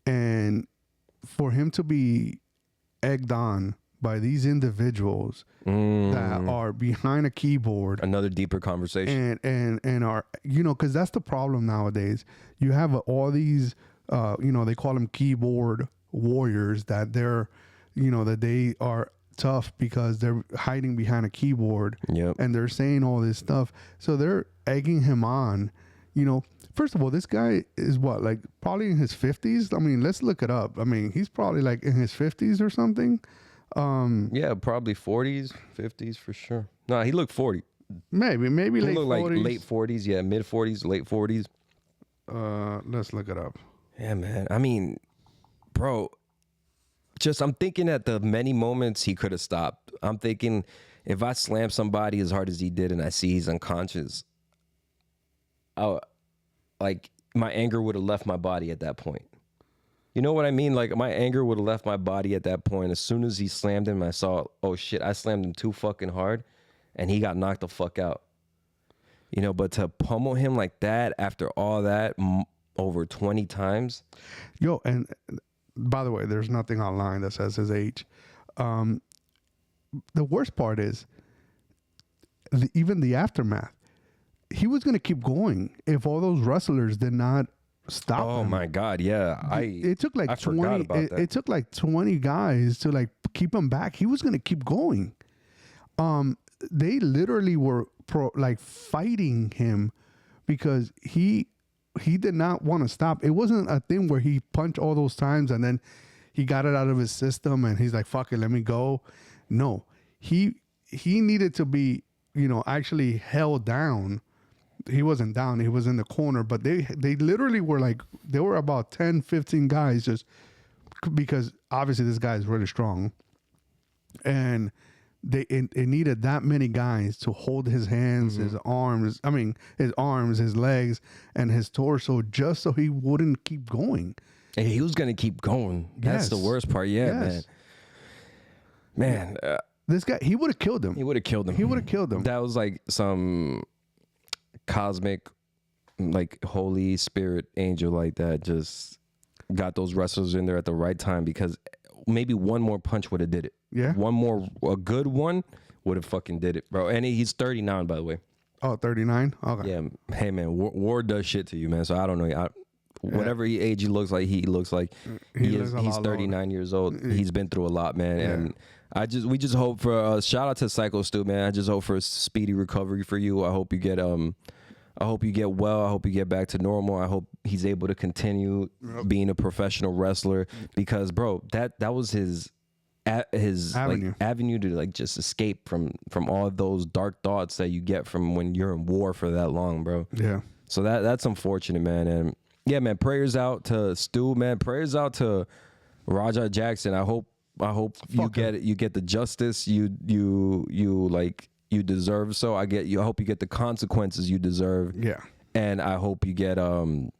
And for him to be egged on by these individuals that are behind a keyboard, Another deeper conversation. and are, you know, because that's the problem nowadays. You have all these, you know, they call them keyboard warriors, that they're, you know, that they are tough because they're hiding behind a keyboard. Yep. And they're saying all this stuff. So they're egging him on, you know. First of all, this guy is what, like probably in his 50s? I mean, let's look it up. I mean, he's probably like in his 50s or something. Yeah, probably 40s, 50s for sure. No, he looked 40. Maybe He late looked 40s. like late 40s, yeah, mid 40s, late 40s. Let's look it up. Yeah, man. I mean, bro, I'm thinking at the many moments he could have stopped. I'm thinking if I slam somebody as hard as he did and I see he's unconscious, like my anger would have left my body at that point. You know what I mean? Like my anger would have left my body at that point. As soon as he slammed him, I saw, oh shit, I slammed him too fucking hard and he got knocked the fuck out. You know, but to pummel him like that after all that over 20 times. Yo, and by the way, there's nothing online that says his age. The worst part is even the aftermath. He was going to keep going if all those wrestlers did not stop him. Oh my God, yeah. It took like I 20 forgot about that. It took like 20 guys to like keep him back. He was going to keep going. They literally were like fighting him because he did not want to stop. It wasn't a thing where he punched all those times and then he got it out of his system and he's like, fuck it, let me go. No, he needed to be, you know, actually held down. He wasn't down, he was in the corner, but they literally were like, there were about 10, 15 guys just because obviously this guy is really strong. And it needed that many guys to hold his hands, his arms, his legs, and his torso just so he wouldn't keep going. And he was going to keep going. That's the worst part. Yeah, Yes. man. This guy, he would have killed him. He would have killed him. He would have killed him. That was like some cosmic, like Holy Spirit angel like that just got those wrestlers in there at the right time, because maybe one more punch would have did it. Yeah. A good one would have fucking did it, bro. And he's 39, by the way. Oh, 39? Okay. Yeah. Hey, man, war does shit to you, man. So I don't know. Whatever age he looks like, he's 39 years old. He's been through a lot, man. Yeah. And we just hope for shout out to Psycho Stu, man. I just hope for a speedy recovery for you. I hope you get well. I hope you get back to normal. I hope he's able to continue being a professional wrestler, because bro, that was his avenue. like avenue to like just escape from all of those dark thoughts that you get from when you're in war for that long, bro. Yeah. So that's unfortunate, man. And yeah, man, prayers out to Stu, man. Prayers out to Raja Jackson. I hope you get the justice you deserve. So I hope you get the consequences you deserve. Yeah. And I hope you get help.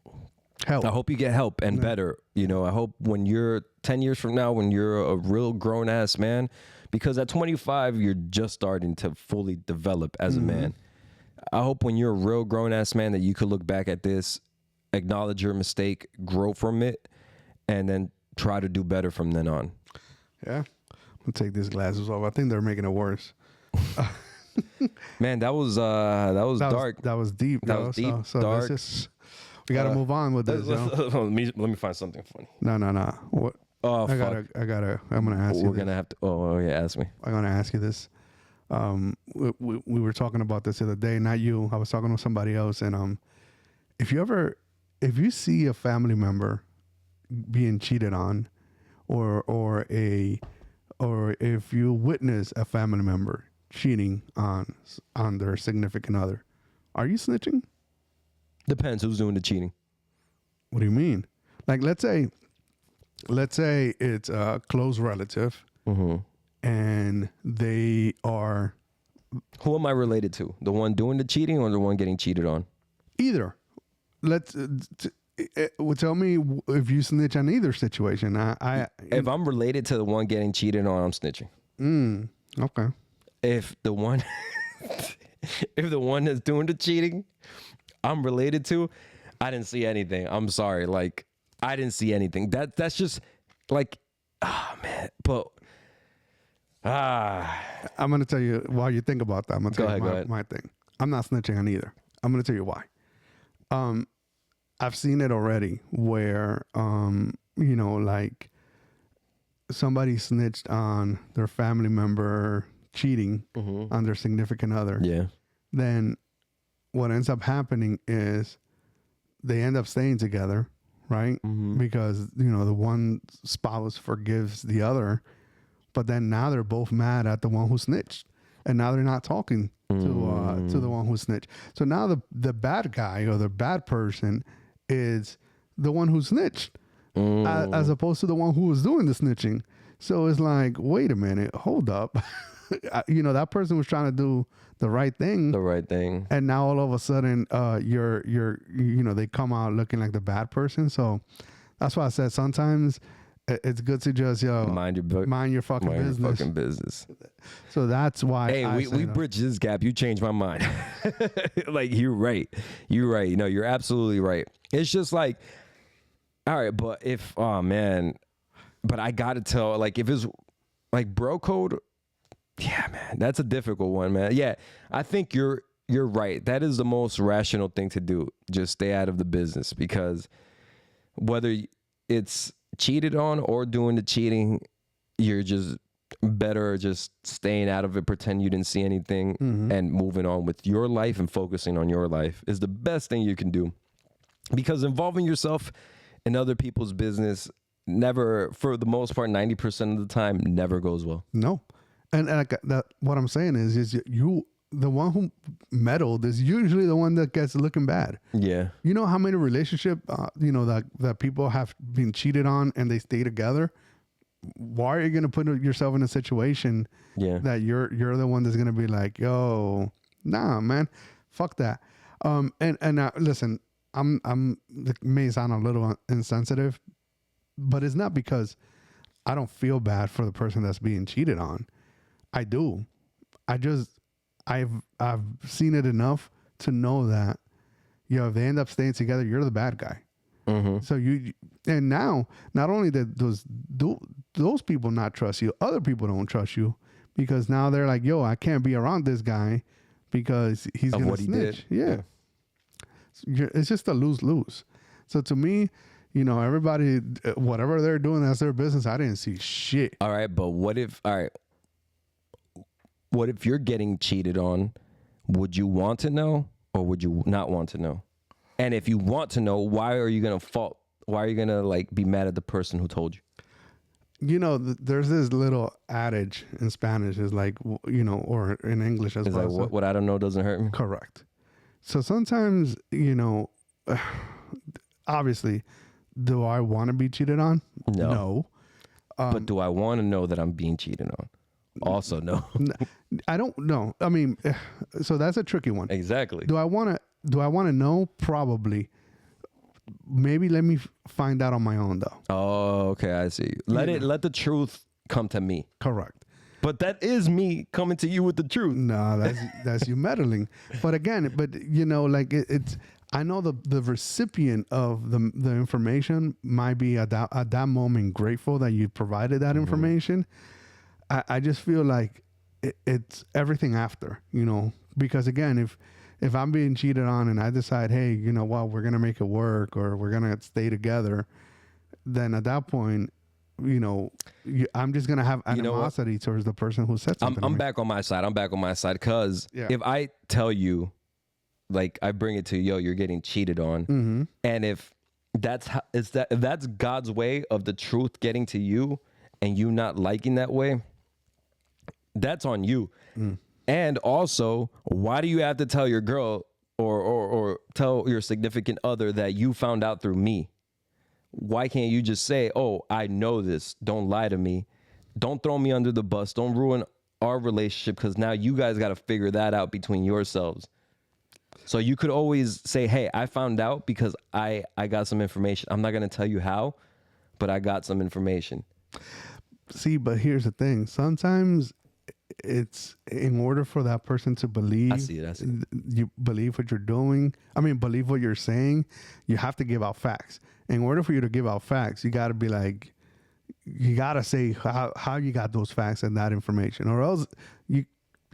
I hope you get help and better. You know, I hope when you're 10 years from now, when you're a real grown ass man, because at 25 you're just starting to fully develop as a man. I hope when you're a real grown ass man that you could look back at this, acknowledge your mistake, grow from it, and then try to do better from then on. Yeah. I'm gonna take these glasses off. I think they're making it worse. Man, that was dark. That was deep. That was deep, dark. We got to move on with this. let me find something funny. No. What? Oh, I'm gonna ask you. We're gonna have to. Oh, yeah. Ask me. I'm gonna ask you this. We were talking about this the other day. Not you. I was talking with somebody else. And if you see a family member being cheated on, or if you witness a family member cheating on their significant other, are you snitching? Depends who's doing the cheating. What do you mean? Like, let's say it's a close relative, and they are. Who am I related to? The one doing the cheating or the one getting cheated on? Either. Tell me if you snitch on either situation. If I'm related to the one getting cheated on, I'm snitching. Okay. If the one that's doing the cheating, I'm related to, I didn't see anything. I'm sorry. Like, I didn't see anything. That's just like, man. But I'm gonna tell you while you think about that. I'm gonna tell you my thing. I'm not snitching on either. I'm gonna tell you why. I've seen it already where like somebody snitched on their family member cheating on their significant other. Yeah. Then what ends up happening is they end up staying together, right? Because the one spouse forgives the other, but then now they're both mad at the one who snitched, and now they're not talking to the one who snitched. So now the bad guy or the bad person is the one who snitched, as opposed to the one who was doing the snitching. So it's like, wait a minute, hold up. That person was trying to do the right thing. And now all of a sudden, they come out looking like the bad person. So that's why I said sometimes it's good to just mind your fucking business. So that's why. Hey, we bridge this gap. You changed my mind. Like, you're right. No, you're absolutely right. It's just like, all right, but but I gotta tell, like, if it's like bro code, yeah, man, that's a difficult one, man. Yeah, I think you're right. That is the most rational thing to do. Just stay out of the business, because whether it's cheated on or doing the cheating, you're just better just staying out of it, pretend you didn't see anything, and moving on with your life and focusing on your life is the best thing you can do. Because involving yourself in other people's business never, for the most part, 90% of the time, never goes well. No. And what I'm saying is the one who meddled is usually the one that gets looking bad. Yeah. You know how many relationship, that people have been cheated on and they stay together? Why are you going to put yourself in a situation that you're the one that's going to be like, yo, nah, man, fuck that. Listen, it may sound a little insensitive, but it's not because I don't feel bad for the person that's being cheated on. I do. I've seen it enough to know that, if they end up staying together, you're the bad guy. So and now not only that those people not trust you, other people don't trust you, because now they're like, yo, I can't be around this guy because he's gonna snitch. Yeah. It's just a lose-lose. So to me, everybody, whatever they're doing, that's their business. I didn't see shit. All right, but what if you're getting cheated on? Would you want to know, or would you not want to know? And if you want to know, why are you gonna fault? Why are you gonna be mad at the person who told you? There's this little adage in Spanish, is like, or in English as well. It's like, what I don't know doesn't hurt me. Correct. So sometimes, obviously, do I want to be cheated on? No. But do I want to know that I'm being cheated on? Also, no. I don't know. I mean, so that's a tricky one. Exactly. Do I want to know? Probably. Maybe let me find out on my own, though. Oh, okay. I see. Let the truth come to me. Correct. But that is me coming to you with the truth. No, that's you meddling. But again, it's. I know the recipient of the information might be at that moment grateful that you provided that information. I just feel like it's everything after, because again, if I'm being cheated on and I decide, hey, you know what, we're gonna make it work, or we're gonna stay together, then at that point, I'm just gonna have animosity towards the person who said something. I'm back on my side. Because if I tell you, like, I bring it to you, yo, you're getting cheated on, and if if that's God's way of the truth getting to you and you not liking that way, that's on you. And also, why do you have to tell your girl or tell your significant other that you found out through me? Why can't you just say, oh, I know this. Don't lie to me. Don't throw me under the bus. Don't ruin our relationship, because now you guys got to figure that out between yourselves. So you could always say, hey, I found out because I got some information. I'm not going to tell you how, but I got some information. See, but here's the thing. Sometimes it's in order for that person to believe. I see it. You believe what you're doing. I mean, believe what you're saying. You have to give out facts. In order for you to give out facts, you got to be like, you got to say how you got those facts and that information, or else you,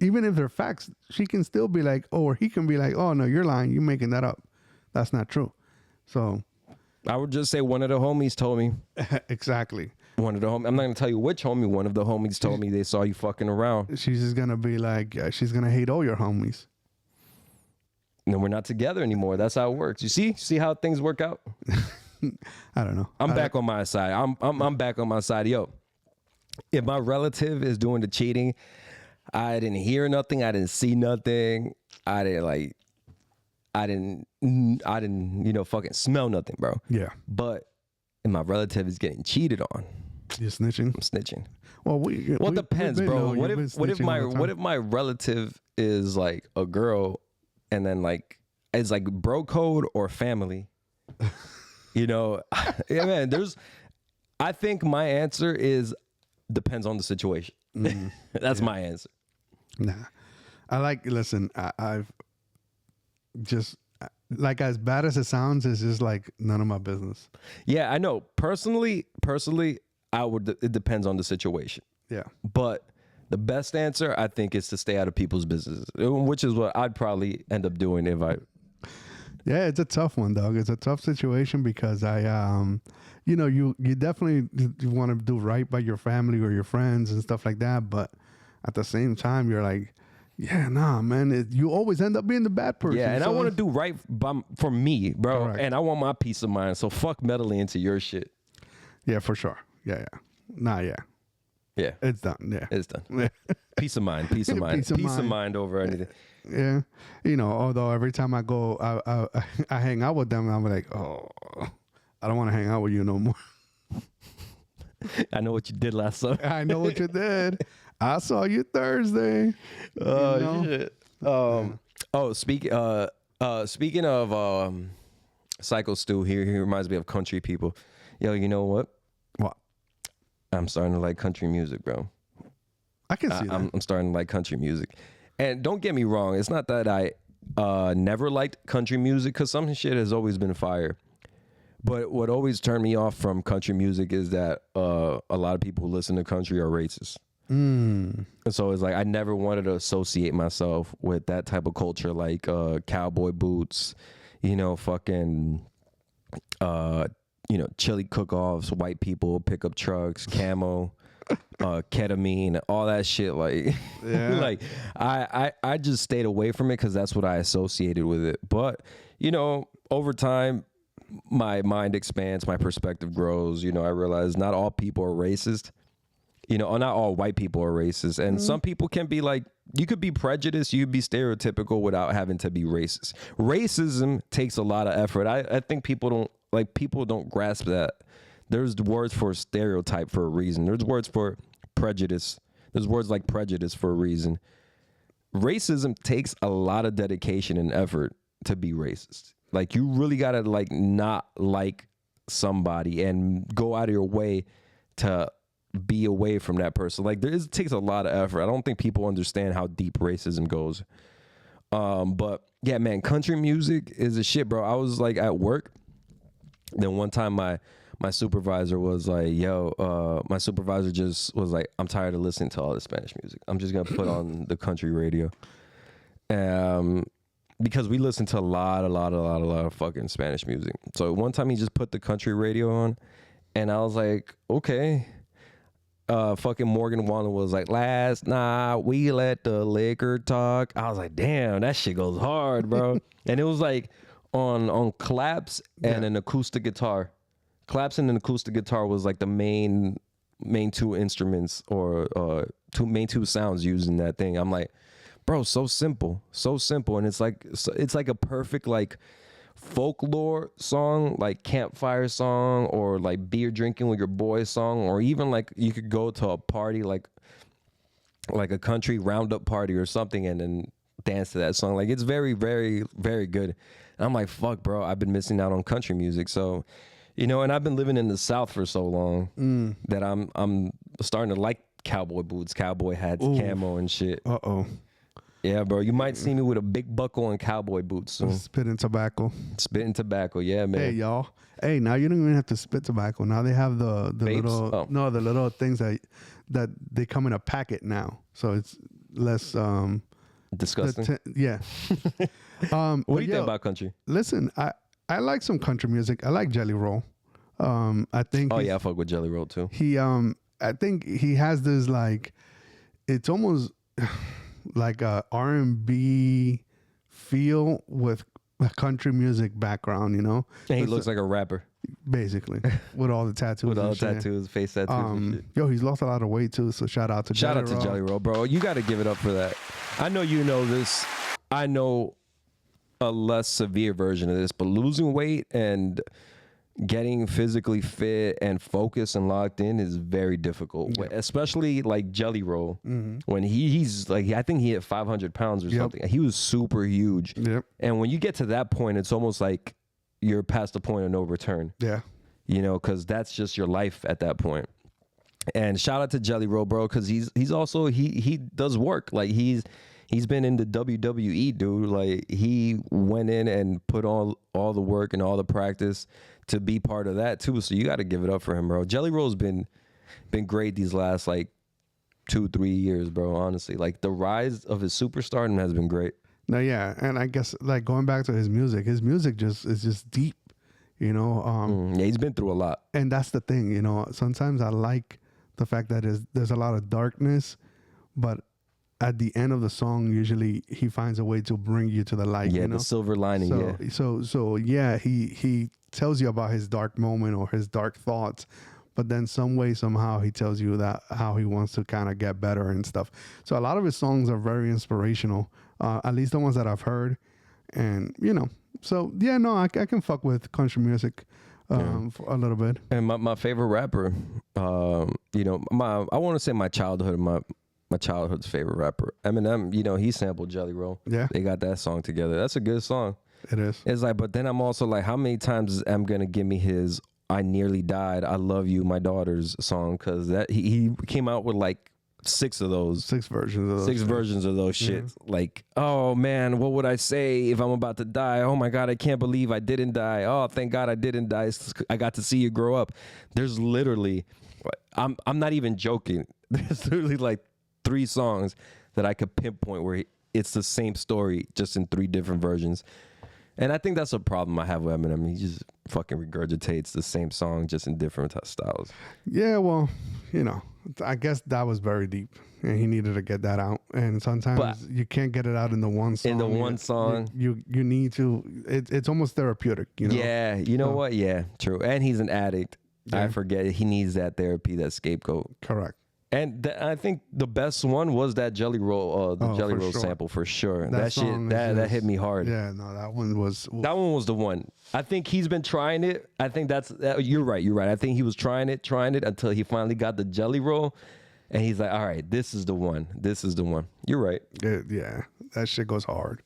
even if they're facts, she can still be like, oh, or he can be like, oh no, you're lying. You're making that up. That's not true. So I would just say one of the homies told me. Exactly. One of the homies. I'm not going to tell you which homie. One of the homies told me they saw you fucking around. She's just going to be like, she's going to hate all your homies. And we're not together anymore. That's how it works. You see how things work out? I don't know. I'm back on my side. I'm back on my side. Yo, if my relative is doing the cheating, I didn't hear nothing. I didn't see nothing. I didn't, fucking smell nothing, bro. Yeah. But if my relative is getting cheated on, you're snitching. I'm snitching. Well, it depends, bro. What if my relative is like a girl, and then like it's like bro code or family? Yeah, man. I think my answer is depends on the situation. That's my answer. Nah, listen, I've just, like, as bad as it sounds, it's just like none of my business. Yeah, I know. Personally, it depends on the situation. Yeah. But the best answer, I think, is to stay out of people's businesses, which is what I'd probably end up doing if I. Yeah, it's a tough one, dog. It's a tough situation because you definitely want to do right by your family or your friends and stuff like that. But at the same time, you're like, yeah, nah, man. You always end up being the bad person. Yeah, and I want to do right for me, bro. Correct. And I want my peace of mind. So fuck meddling into your shit. Yeah, for sure. Yeah. Nah, yeah. Yeah. It's done. Yeah. It's done. Peace of mind. Peace of mind. Peace of mind over anything. Yeah. Although every time I go, I hang out with them, I'm like, oh, I don't want to hang out with you no more. I know what you did last summer. I know what you did. I saw you Thursday. Oh, shit. Speaking of Psycho Stu, he reminds me of country people. Yo, you know what? What? I'm starting to like country music, bro. I can see that. I'm starting to like country music. And don't get me wrong, it's not that I never liked country music, because some shit has always been fire. But what always turned me off from country music is that a lot of people who listen to country are racist. And so it's like I never wanted to associate myself with that type of culture, like cowboy boots, fucking chili cook-offs, white people, pickup trucks, camo, ketamine, all that shit. Like, yeah. like I just stayed away from it because that's what I associated with it. But over time, my mind expands, my perspective grows. I realize not all people are racist. Not all white people are racist, and some people can be like, you could be prejudiced, you could be stereotypical without having to be racist. Racism takes a lot of effort. I think people don't grasp that. There's words for stereotype for a reason. There's words for prejudice. There's words like prejudice for a reason. Racism takes a lot of dedication and effort to be racist. Like, you really gotta not like somebody and go out of your way to be away from that person. Like, it takes a lot of effort. I don't think people understand how deep racism goes. But yeah, man, country music is a shit, bro. I was like at work. Then one time my supervisor was like, my supervisor just was like, I'm tired of listening to all the Spanish music. I'm just going to put on the country radio. Because we listen to a lot of fucking Spanish music. So one time he just put the country radio on, and I was like, okay. Fucking Morgan Wallen was like, last night we let the liquor talk. I was like, damn, that shit goes hard, bro. And it was like on claps and an acoustic guitar. Claps and an acoustic guitar was like the main two instruments or main two sounds used in that thing. I'm like, bro, so simple, and it's like a perfect like folklore song, like campfire song, or like beer drinking with your boys song, or even like you could go to a party like a country roundup party or something and then dance to that song. Like it's very, very, very good. And I'm like, fuck, bro, I've been missing out on country music. So, you know, and I've been living in the South for so long that I'm starting to like cowboy boots, cowboy hats, camo and shit. Yeah, bro, you might see me with a big buckle and cowboy boots soon. Spitting tobacco. Spitting tobacco, yeah, man. Hey, y'all. Hey, now you don't even have to spit tobacco. Now they have the little the little things that they come in a packet now, so it's less disgusting. Yeah. What do you think about country? Listen, I like some country music. I like Jelly Roll. I think. Oh yeah, I fuck with Jelly Roll too. I think he has this like, it's almost like a R&B feel with a country music background, you know? And he looks like a rapper. Basically, with all the tattoos. With all the tattoos, face tattoos and shit. Yo, he's lost a lot of weight too, so shout out to Jelly Roll, bro. You got to give it up for that. I know you know this. I know a less severe version of this, but losing weight and getting physically fit and focused and locked in is very difficult, especially like Jelly Roll. When he's like, I think he hit 500 pounds or something. He was super huge. And when you get to that point, it's almost like you're past the point of no return. You know, because that's just your life at that point. And shout out to Jelly Roll, bro, because he's also he does work. Like he's been in the WWE, dude. Like he went in and put all the work and all the practice to be part of that too. So you got to give it up for him, bro. Jelly Roll's been great these last like 2-3 years, bro. Honestly, like the rise of his superstardom has been great. No, yeah, and I guess like going back to his music just is just deep, you know. Yeah, he's been through a lot, and that's the thing, you know. Sometimes I like the fact that there's a lot of darkness, but at the end of the song, usually he finds a way to bring you to the light. Yeah, you know? The silver lining. So yeah, he tells you about his dark moment or his dark thoughts, but then some way, somehow he tells you that how he wants to kind of get better and stuff. So a lot of his songs are very inspirational, at least the ones that I've heard. And, you know, so yeah, no, I can fuck with country music for a little bit. And my favorite rapper, you know, I want to say my childhood's favorite rapper, Eminem, you know, he sampled Jelly Roll. Yeah. They got that song together. That's a good song. It is. It's like, but then I'm also like, how many times is M gonna give me his I Nearly Died, I Love You, My Daughter's song? Because that he came out with like 6 of those. 6 versions of those. 6 versions of those shits. Like, oh man, what would I say if I'm about to die? Oh my God, I can't believe I didn't die. Oh, thank God I didn't die. I got to see you grow up. There's literally, I'm not even joking. There's literally like 3 songs that I could pinpoint where it's the same story, just in 3 different versions. And I think that's a problem I have with Eminem. He just fucking regurgitates the same song, just in different styles. Yeah, well, you know, I guess that was very deep, and he needed to get that out. And sometimes you can't get it out in the one song. In the one song, you need to. It's almost therapeutic, you know. Yeah, you know what? Yeah, true. And he's an addict. Yeah. I forget he needs that therapy, that scapegoat. Correct. And I think the best one was that Jelly Roll, Jelly Roll sample for sure. That shit, that hit me hard. Yeah, no, that one was the one. I think he's been trying it. I think you're right. I think he was trying it until he finally got the Jelly Roll, and he's like, all right, this is the one. You're right. Yeah, that shit goes hard.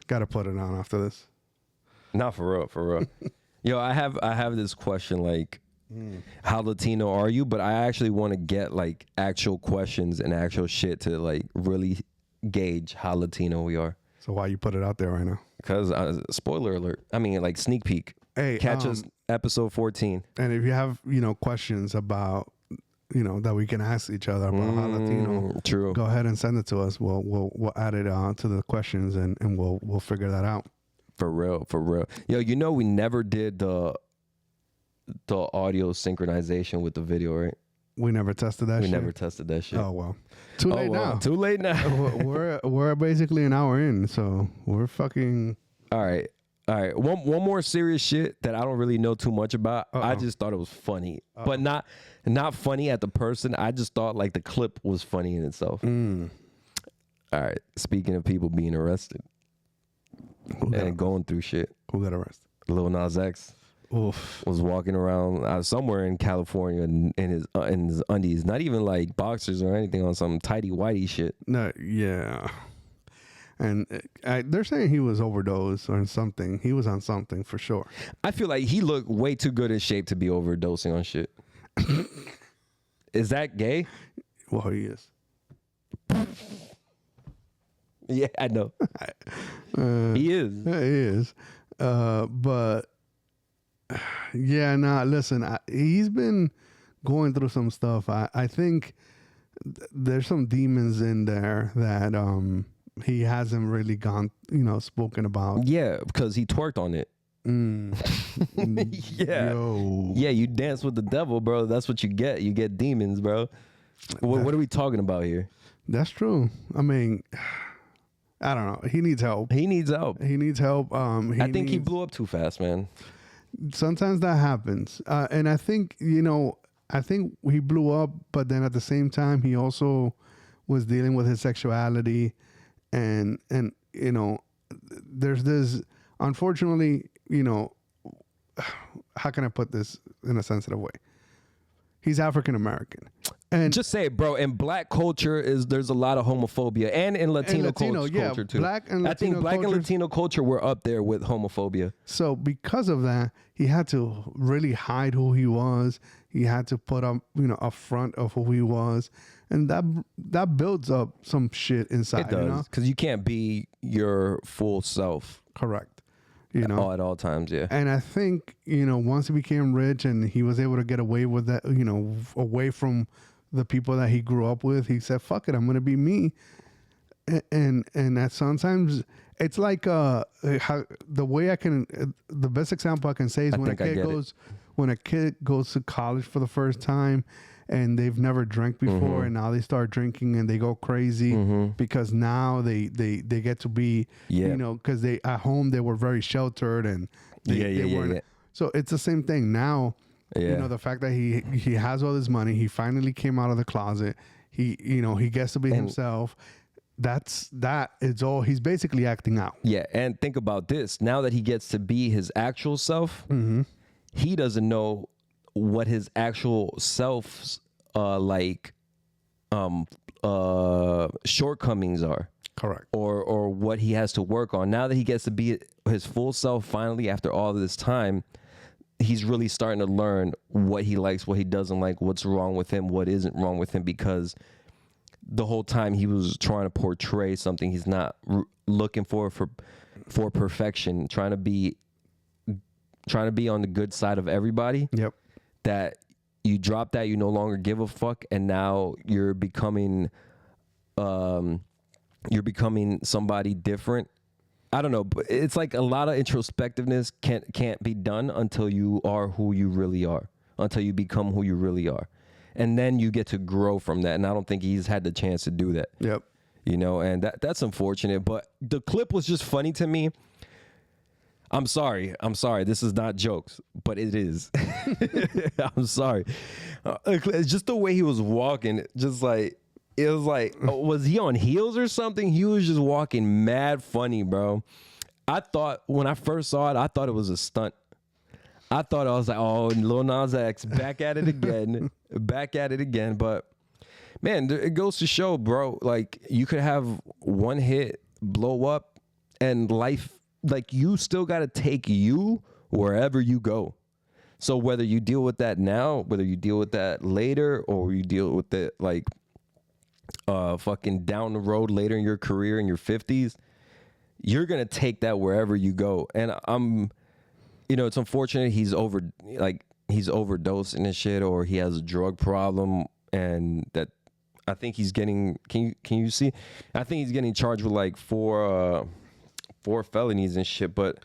Got to put it on after this. Not for real. Yo, I have this question like, how Latino are you? But I actually want to get like actual questions and actual shit to like really gauge how Latino we are. So why you put it out there right now? Because spoiler alert. I mean, like sneak peek. Hey, catch us episode 14. And if you have questions about that we can ask each other about how Latino, true. Go ahead and send it to us. We'll add it to the questions and we'll figure that out. For real. Yo, we never did the audio synchronization with the video, right? We never tested that shit. We never tested that shit. Oh, well. Too late now. We're we're basically an hour in, so we're fucking... All right. All right, one more serious shit that I don't really know too much about. I just thought it was funny, but not funny at the person. I just thought like the clip was funny in itself. All right, speaking of people being arrested and going through shit, Who got arrested? Lil Nas X was walking around somewhere in California in his undies, not even like boxers or anything, on some tighty whitey shit. No, yeah. And they're saying he was overdosed or something. He was on something for sure. I feel like he looked way too good in shape to be overdosing on shit. Is that gay? Well, he is. Yeah, I know. He is. He is. But yeah, nah, listen, he's been going through some stuff. I think there's some demons in there that he hasn't really spoken about. Yeah, because he twerked on it. Yeah. Yo. Yeah, you dance with the devil, bro. That's what you get. You get demons, bro. What are we talking about here? That's true. I mean, I don't know. He needs help. He needs help. He needs help. I think he blew up too fast, man. Sometimes that happens. And I think, I think he blew up, but then at the same time, he also was dealing with his sexuality. And there's this, unfortunately, how can I put this in a sensitive way? He's African American. And just say it, bro. In black culture, there's a lot of homophobia, and in Latino culture too. Black and Latino I think black and Latino culture were up there with homophobia. So because of that, he had to really hide who he was. He had to put up, a front of who he was, and that builds up some shit inside. It does, because you can't be your full self. Correct. At all times, yeah. And I think, once he became rich and he was able to get away with that, away from the people that he grew up with, he said, fuck it, I'm going to be me. And that sometimes it's like the best example I can say is when a kid goes to college for the first time and they've never drank before, and now they start drinking and they go crazy because now they get to be, because they at home they were very sheltered and they weren't. So it's the same thing now. The fact that he has all this money, he finally came out of the closet. He gets to be himself. It's all, he's basically acting out. Yeah, and think about this. Now that he gets to be his actual self, he doesn't know what his actual self's shortcomings are. Correct. Or what he has to work on. Now that he gets to be his full self finally after all of this time, he's really starting to learn what he likes, what he doesn't like, what's wrong with him, what isn't wrong with him, because the whole time he was trying to portray something he's not looking for perfection, trying to be on the good side of everybody. Yep. That you drop that, you no longer give a fuck, and now you're becoming somebody different. I don't know, but it's like a lot of introspectiveness can't be done until you are who you really are, until you become who you really are. And then you get to grow from that. And I don't think he's had the chance to do that. Yep. And that's unfortunate, but the clip was just funny to me. I'm sorry. This is not jokes, but it is. I'm sorry. It's just the way he was walking, just like, it was like, was he on heels or something? He was just walking mad funny, bro. I thought, when I first saw it, I thought it was a stunt. I was like, oh, Lil Nas X, back at it again. But, man, it goes to show, bro, like, you could have one hit, blow up, and life, like, you still got to take you wherever you go. So whether you deal with that now, whether you deal with that later, or you deal with it, like, fucking down the road later in your career in your 50s, you're gonna take that wherever you go. And it's unfortunate he's overdosing and shit, or he has a drug problem, and that I think he's getting, can you see, I think he's getting charged with like four felonies and shit. But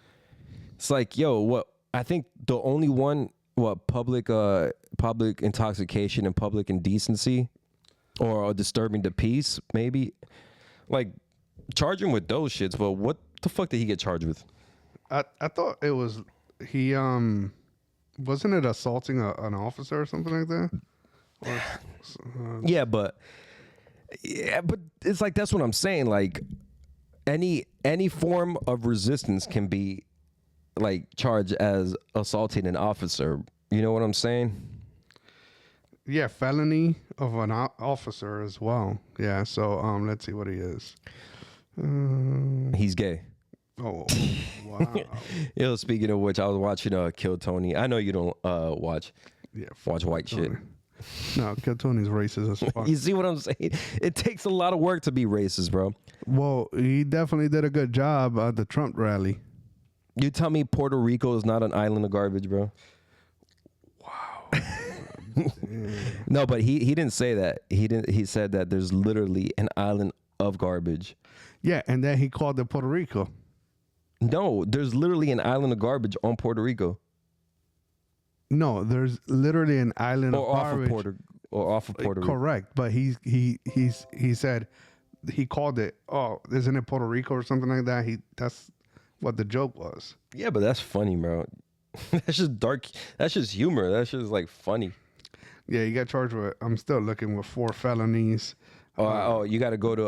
it's like, I think the only one, public intoxication and public indecency, or disturbing the peace, maybe, like, charge him with those shits. But what the fuck did he get charged with? I thought it was he wasn't it assaulting an officer or something like that? Yeah, but it's like that's what I'm saying. Like any form of resistance can be like charged as assaulting an officer. You know what I'm saying? Yeah, felony of an officer as well. Yeah, so let's see what he is. He's gay. Oh, wow. Yo, speaking of which, I was watching Kill Tony. I know you don't watch white shit. No, Kill Tony's racist as fuck. You see what I'm saying? It takes a lot of work to be racist, bro. Well, he definitely did a good job at the Trump rally. You tell me Puerto Rico is not an island of garbage, bro? Wow. No, but he didn't say that. He said that there's literally an island of garbage. Yeah, and then he called it Puerto Rico. No, there's literally an island of garbage on Puerto Rico. No, there's literally an island Or of off garbage. of Puerto Rico. Correct, but he said he called it. Oh, isn't it Puerto Rico or something like that? That's what the joke was. Yeah, but that's funny, bro. That's just dark. That's just humor. That's just like funny. Yeah, he got charged with. I'm still looking with 4 felonies. Oh, you got to go to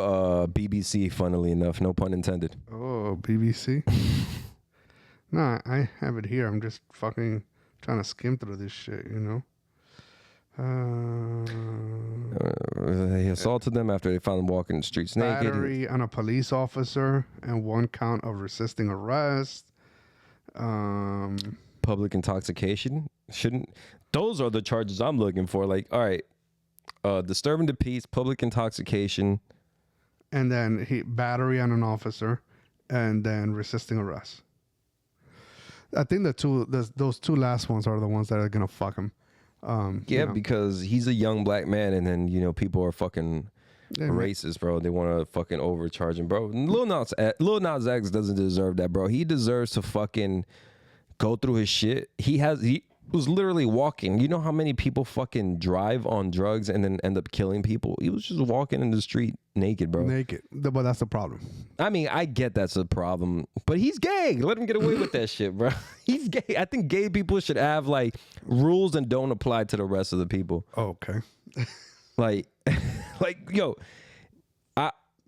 BBC. Funnily enough, no pun intended. Oh, BBC. Nah, I have it here. I'm just fucking trying to skim through this shit, you know. He assaulted them after they found them walking the streets naked. Battery on a police officer and 1 count of resisting arrest. Public intoxication shouldn't. Those are the charges I'm looking for. Like, all right, disturbing the peace, public intoxication, And then battery on an officer, and then resisting arrest. I think those 2 last ones are the ones that are gonna fuck him. Yeah, because he's a young black man, and then people are fucking racist, bro. They want to fucking overcharge him, bro. Lil Nas X doesn't deserve that, bro. He deserves to fucking go through his shit. He was literally walking. You know how many people fucking drive on drugs and then end up killing people? He was just walking in the street naked, bro. Naked, but that's the problem. I mean, I get that's a problem, but he's gay. Let him get away with that shit, bro. He's gay. I think gay people should have like rules and don't apply to the rest of the people. Okay. Like, yo,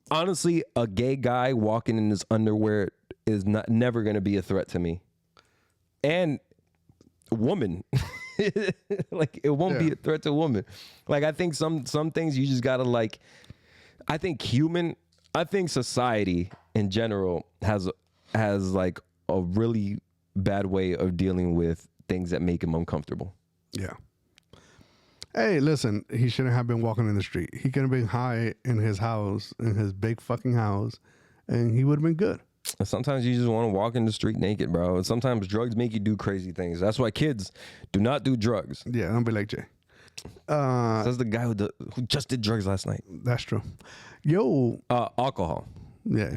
honestly, a gay guy walking in his underwear is never gonna be a threat to me. And woman, like it won't be a threat to a woman. Like I think some things you just gotta like. I think society in general has like a really bad way of dealing with things that make him uncomfortable. Yeah. Hey, listen, he shouldn't have been walking in the street. He could have been high in his house, in his big fucking house, and he would have been good. Sometimes you just want to walk in the street naked, bro. And sometimes drugs make you do crazy things. That's why kids do not do drugs. Yeah, don't be like Jay. That's the guy who just did drugs last night. That's true. Yo. Alcohol. Yeah.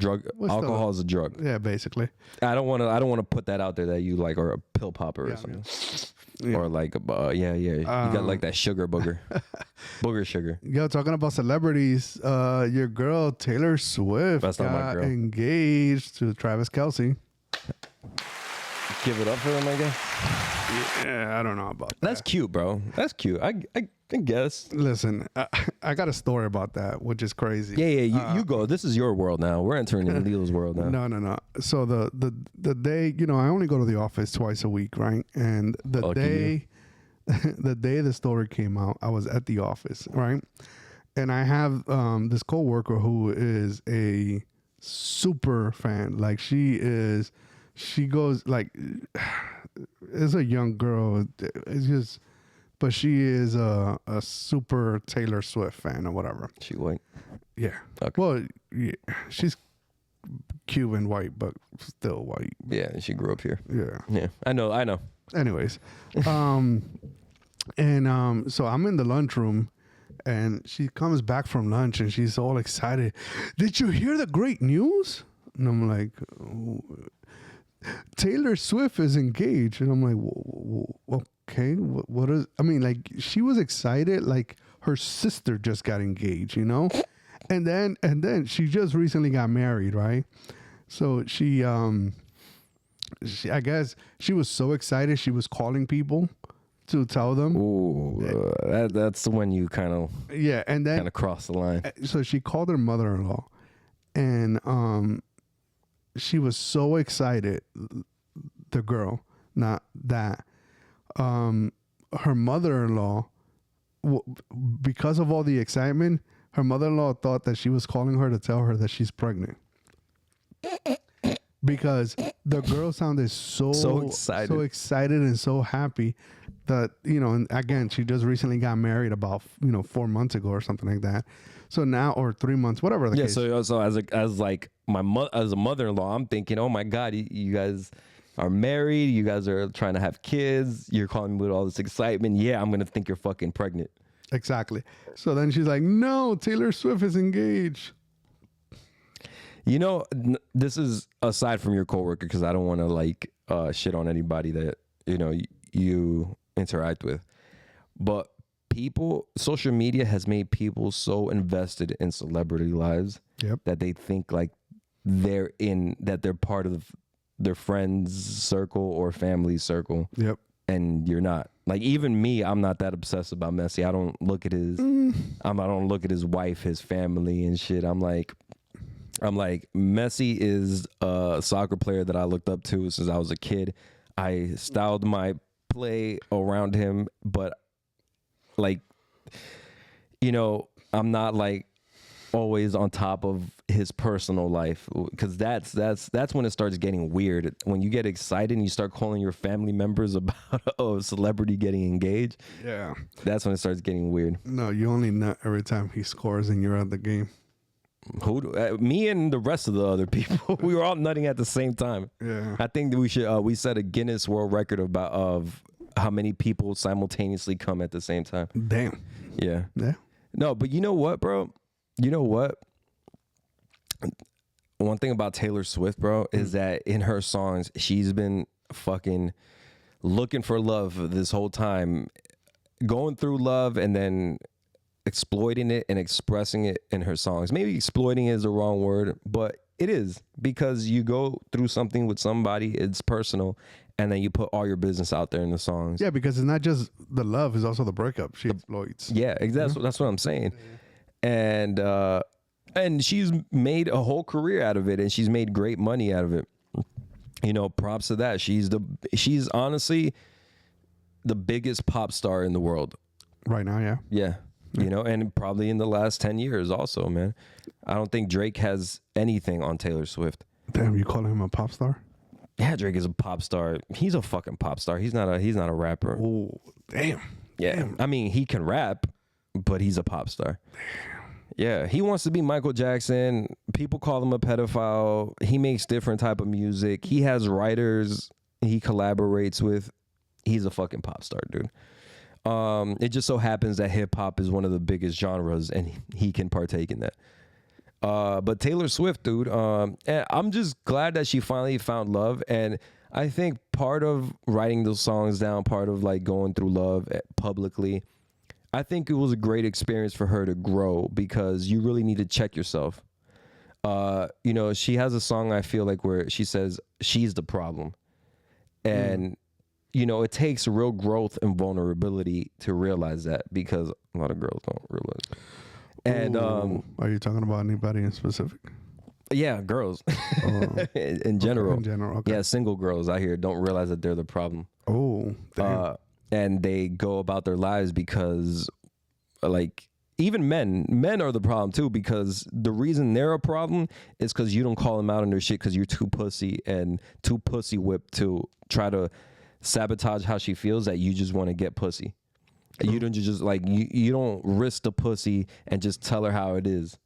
Alcohol is a drug. Yeah, basically. I don't want to put that out there that you like are a pill popper or something. Yeah. Or like, you got like that sugar booger. Booger sugar. Yo, talking about celebrities, your girl Taylor Swift That's not my got girl. engaged to Travis Kelce. Give it up for him, I guess. Yeah, I don't know about that. That's cute, bro. That's cute. I guess. Listen, I got a story about that, which is crazy. Yeah. You go. This is your world now. We're entering into Leo's world now. No. So the day, I only go to the office twice a week, right? And the day the story came out, I was at the office, right? And I have this coworker who is a super fan. Like she goes like, is a young girl. It's just. But she is a super Taylor Swift fan or whatever. She white? Yeah. Okay. Well, yeah, she's Cuban white, but still white. Yeah, she grew up here. Yeah. I know. Anyways, so I'm in the lunchroom, and she comes back from lunch, and she's all excited. Did you hear the great news? And I'm like, Taylor Swift is engaged, and I'm like, okay, what is? I mean, like she was excited, like her sister just got engaged, and then she just recently got married, right? So she I guess she was so excited she was calling people to tell them. Ooh, that's when you kind of And then cross the line. so she called her mother-in-law, and she was so excited. The girl, not that, her mother-in-law, because of all the excitement, her mother-in-law thought that she was calling her to tell her that she's pregnant. Because the girl sounded so excited and so happy that, and again, she just recently got married about 4 months ago or something like that. So now, or 3 months, whatever the case. So as a mother-in-law, I'm thinking, oh my God, you guys are married, you guys are trying to have kids, you're calling me with all this excitement. Yeah, I'm gonna think you're fucking pregnant. Exactly. So then she's like, no, Taylor Swift is engaged. This is aside from your coworker, because I don't want to shit on anybody that you interact with, but social media has made people so invested in celebrity lives that they think like they're part of their friends circle or family circle. Yep. And you're not. Like, even me, I'm not that obsessed about Messi. I don't look at his I don't look at his wife, his family and shit. I'm like, Messi is a soccer player that I looked up to since I was a kid. I styled my play around him, but I'm not always on top of his personal life, because that's when it starts getting weird. When you get excited and you start calling your family members about a celebrity getting engaged, that's when it starts getting weird. No, you only nut every time he scores and you're at the game. Me and the rest of the other people, we were all nutting at the same time. Yeah, I think that we should we set a Guinness World Record of how many people simultaneously come at the same time. Damn. Yeah. No, but you know what, bro? You know what? One thing about Taylor Swift, bro, is that in her songs, she's been fucking looking for love this whole time, going through love and then exploiting it and expressing it in her songs. Maybe exploiting is the wrong word, but it is, because you go through something with somebody, it's personal, and then you put all your business out there in the songs. Yeah, because it's not just the love, it's also the breakup she exploits. Yeah, exactly. That's what I'm saying. And she's made a whole career out of it, and she's made great money out of it. Props to that. She's honestly the biggest pop star in the world right now. Yeah. And probably in the last 10 years also, man. I don't think Drake has anything on Taylor Swift. Damn, you call him a pop star? Yeah, Drake is a pop star. He's a fucking pop star. He's not a rapper. Oh, damn. Yeah. Damn. I mean, he can rap, but he's a pop star. Damn. Yeah, he wants to be Michael Jackson. People call him a pedophile. He makes different type of music. He has writers he collaborates with. He's a fucking pop star, dude. It just so happens that hip hop is one of the biggest genres, and he can partake in that. But Taylor Swift, dude, I'm just glad that she finally found love. And I think part of writing those songs down, part of going through love publicly, I think it was a great experience for her to grow, because you really need to check yourself. She has a song, I feel like, where she says she's the problem. And it takes real growth and vulnerability to realize that, because a lot of girls don't realize it. And are you talking about anybody in specific? Yeah, girls. in general. Okay, in general, okay. Yeah, single girls out here don't realize that they're the problem. Oh, damn. And they go about their lives because, even men are the problem too, because the reason they're a problem is because you don't call them out on their shit, because you're too pussy and too pussy whipped to try to sabotage how she feels, that you just want to get pussy. Cool. You don't just you don't risk the pussy and just tell her how it is.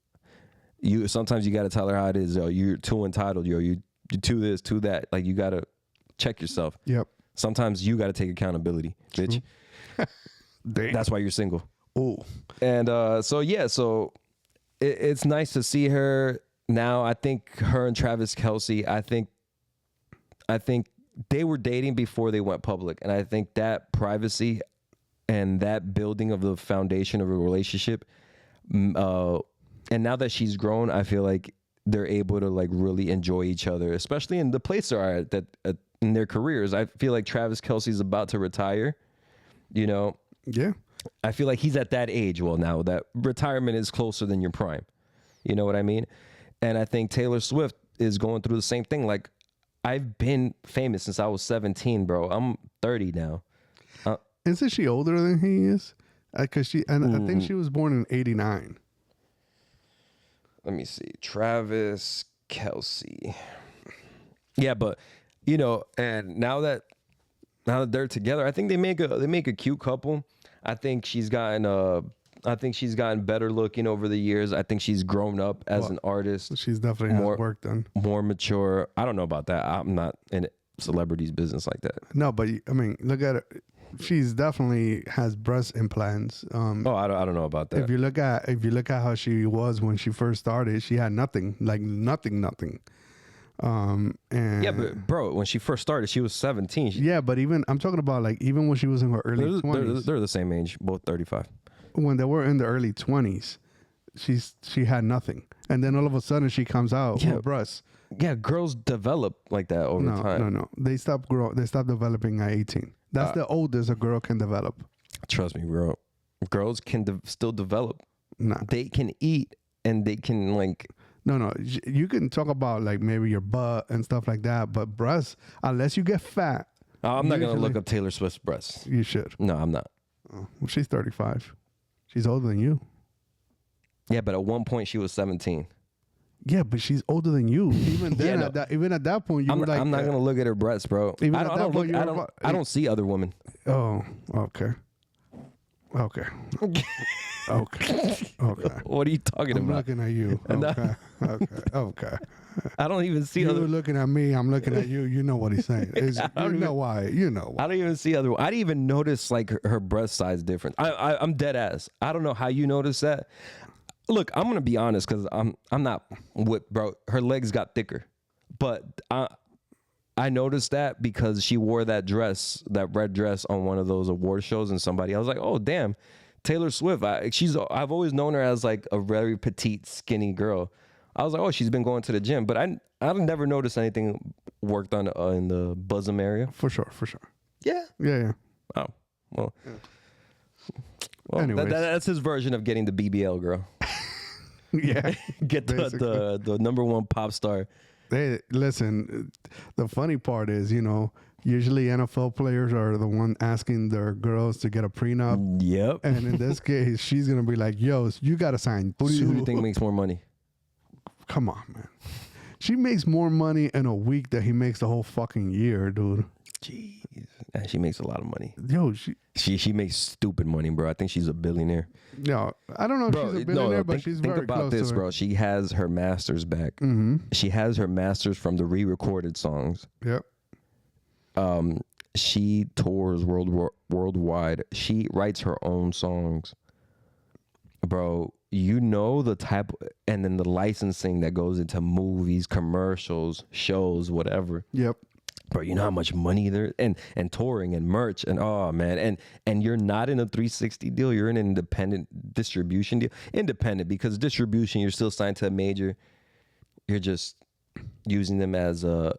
Sometimes you got to tell her how it is. Yo, you're too entitled. Yo, you too this, too that. You got to check yourself. Yep. Sometimes you got to take accountability, bitch. That's why you're single. Oh. And so it's nice to see her now. I think her and Travis Kelce, I think they were dating before they went public. And I think that privacy and that building of the foundation of a relationship, and now that she's grown, I feel like they're able to really enjoy each other, especially in the place they're at in their careers. I feel like Travis Kelce's about to retire. You know, Yeah. I feel like he's at that age. Well, now that retirement is closer than your prime. You know what I mean? And I think Taylor Swift is going through the same thing. Like, I've been famous since I was 17, bro. I'm 30 now. Isn't she older than he is? Because I think she was born in 89. Let me see. Travis Kelce. Yeah, but you know, and now that they're together, I think they make a cute couple. I think she's gotten better looking over the years. I think she's grown up as an artist. She's definitely has work done. More mature. I don't know about that. I'm not in celebrities business like that. No, but I mean, look at her. She's definitely has breast implants. I don't know about that. If you look at how she was when she first started, she had nothing. And yeah, but bro, when she first started, she was 17. Yeah, but I'm talking about like even when she was in her early 20s. They're the same age, both 35. When they were in the early 20s, she had nothing, and then all of a sudden she comes out with breasts. Yeah, girls develop like that over time. No. They stop developing at 18. That's the oldest a girl can develop. Trust me, bro. Girls can still develop. Nah. They can eat and they can like. No. You can talk about like maybe your butt and stuff like that, but breasts, unless you get fat. I'm not gonna look up Taylor Swift's breasts. You should. No, I'm not. Oh, well, she's 35. She's older than you. Yeah, but at one point she was 17. Yeah, but she's older than you. Even then, even at that point, I'm not gonna look at her breasts, bro. I don't see other women. Oh, okay. Okay. What are you talking I'm about? looking at you. Okay. I don't even see You're other. looking at me. I'm looking at you. You know what he's saying. You know why. I don't even see other. I didn't even notice like her breast size difference. I'm dead ass. I don't know how you noticed that. Look, I'm gonna be honest because I'm not whipped, bro. Her legs got thicker, but I noticed that because she wore that red dress on one of those award shows, and I was like, oh damn, Taylor Swift. I've always known her as like a very petite, skinny girl. I was like, oh, she's been going to the gym, but I've never noticed anything worked on in the bosom area. For sure. Yeah. Oh well. Yeah. Well, that's his version of getting the BBL girl. Yeah. Get the number one pop star. Hey, listen, the funny part is, usually NFL players are the one asking their girls to get a prenup. Yep. And in this case, she's going to be like, yo, you got to sign. Who do you think makes more money? Come on, man. She makes more money in a week than he makes the whole fucking year, dude. Jeez. She makes a lot of money. Yo, she makes stupid money, bro. I think she's a billionaire. No, I don't know if she's a billionaire, but she's very close to it. Think about this, bro. She has her masters back. Mm-hmm. She has her masters from the re-recorded songs. Yep. She tours worldwide. She writes her own songs. Bro, the type, and then the licensing that goes into movies, commercials, shows, whatever. Yep. Bro, you know how much money there and touring and merch and oh man, and you're not in a 360 deal, you're in an independent distribution deal. Independent because distribution, you're still signed to a major. You're just using them as a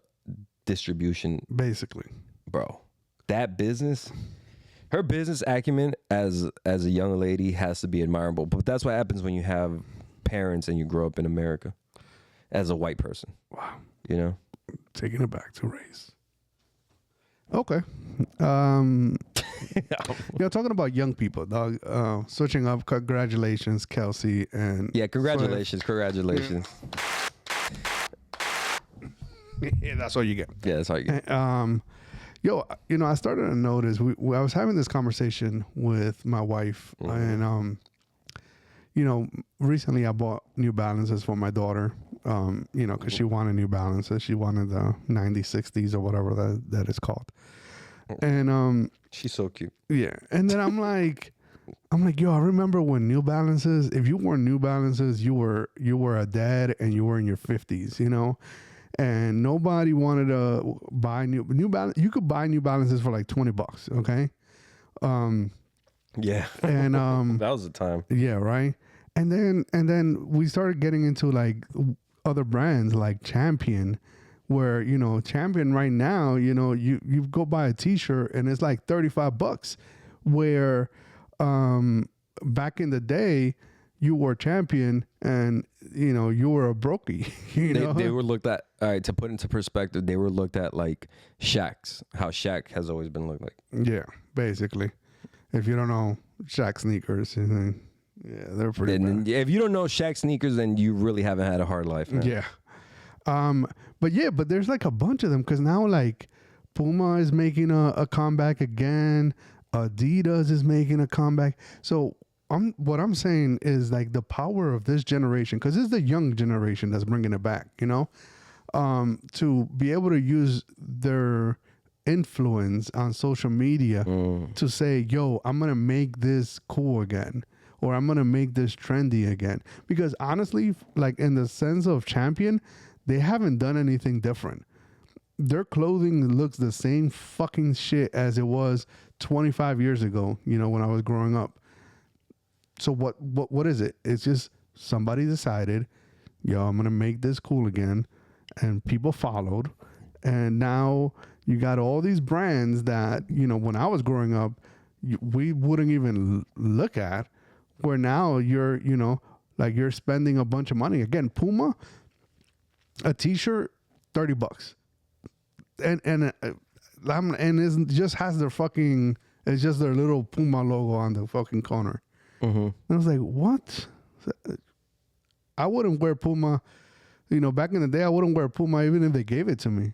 distribution. Basically. Bro, that business, her business acumen as a young lady has to be admirable. But that's what happens when you have parents and you grow up in America as a white person. Wow. Taking it back to race. Okay. Talking about young people, dog. Switching up. Congratulations, Kelce and congratulations. Yeah, that's all you get. Yeah, that's all you get. I started to notice. I was having this conversation with my wife, and recently I bought New Balances for my daughter. Because she wanted New Balances. She wanted the 9060s or whatever that is called. And she's so cute. Yeah. And then I'm like, yo, I remember when New Balances, if you wore New Balances, you were a dad and you were in your 50s, and nobody wanted to buy New Balance. You could buy New Balances for like $20, okay? Yeah. And that was the time. Yeah, right. And then we started getting into like other brands like Champion, where, you know, Champion right now, you know, you go buy a t-shirt and it's like $35, where back in the day you were Champion and, you know, you were a brokey. They were looked at, all right, to put into perspective, they were looked at like Shaq's, how Shaq has always been looked like. Yeah, basically. If you don't know Shaq sneakers, yeah, they're pretty bad. If you don't know Shaq sneakers, then you really haven't had a hard life, man. Yeah. But there's like a bunch of them, because now like Puma is making a comeback again. Adidas is making a comeback. So what I'm saying is like the power of this generation, because it's the young generation that's bringing it back, you know, to be able to use their influence on social media to say, yo, I'm going to make this cool again, or I'm going to make this trendy again. Because honestly, like in the sense of Champion, they haven't done anything different. Their clothing looks the same fucking shit as it was 25 years ago, you know, when I was growing up. So what is it? It's just somebody decided, yo, I'm going to make this cool again. And people followed. And now you got all these brands that, you know, when I was growing up, we wouldn't even look at, where now you're, you know, like you're spending a bunch of money. Again, Puma, a t-shirt, $30. And it just has their fucking, it's just their little Puma logo on the fucking corner. And I was like, what? I wouldn't wear Puma. You know, back in the day, I wouldn't wear Puma even if they gave it to me.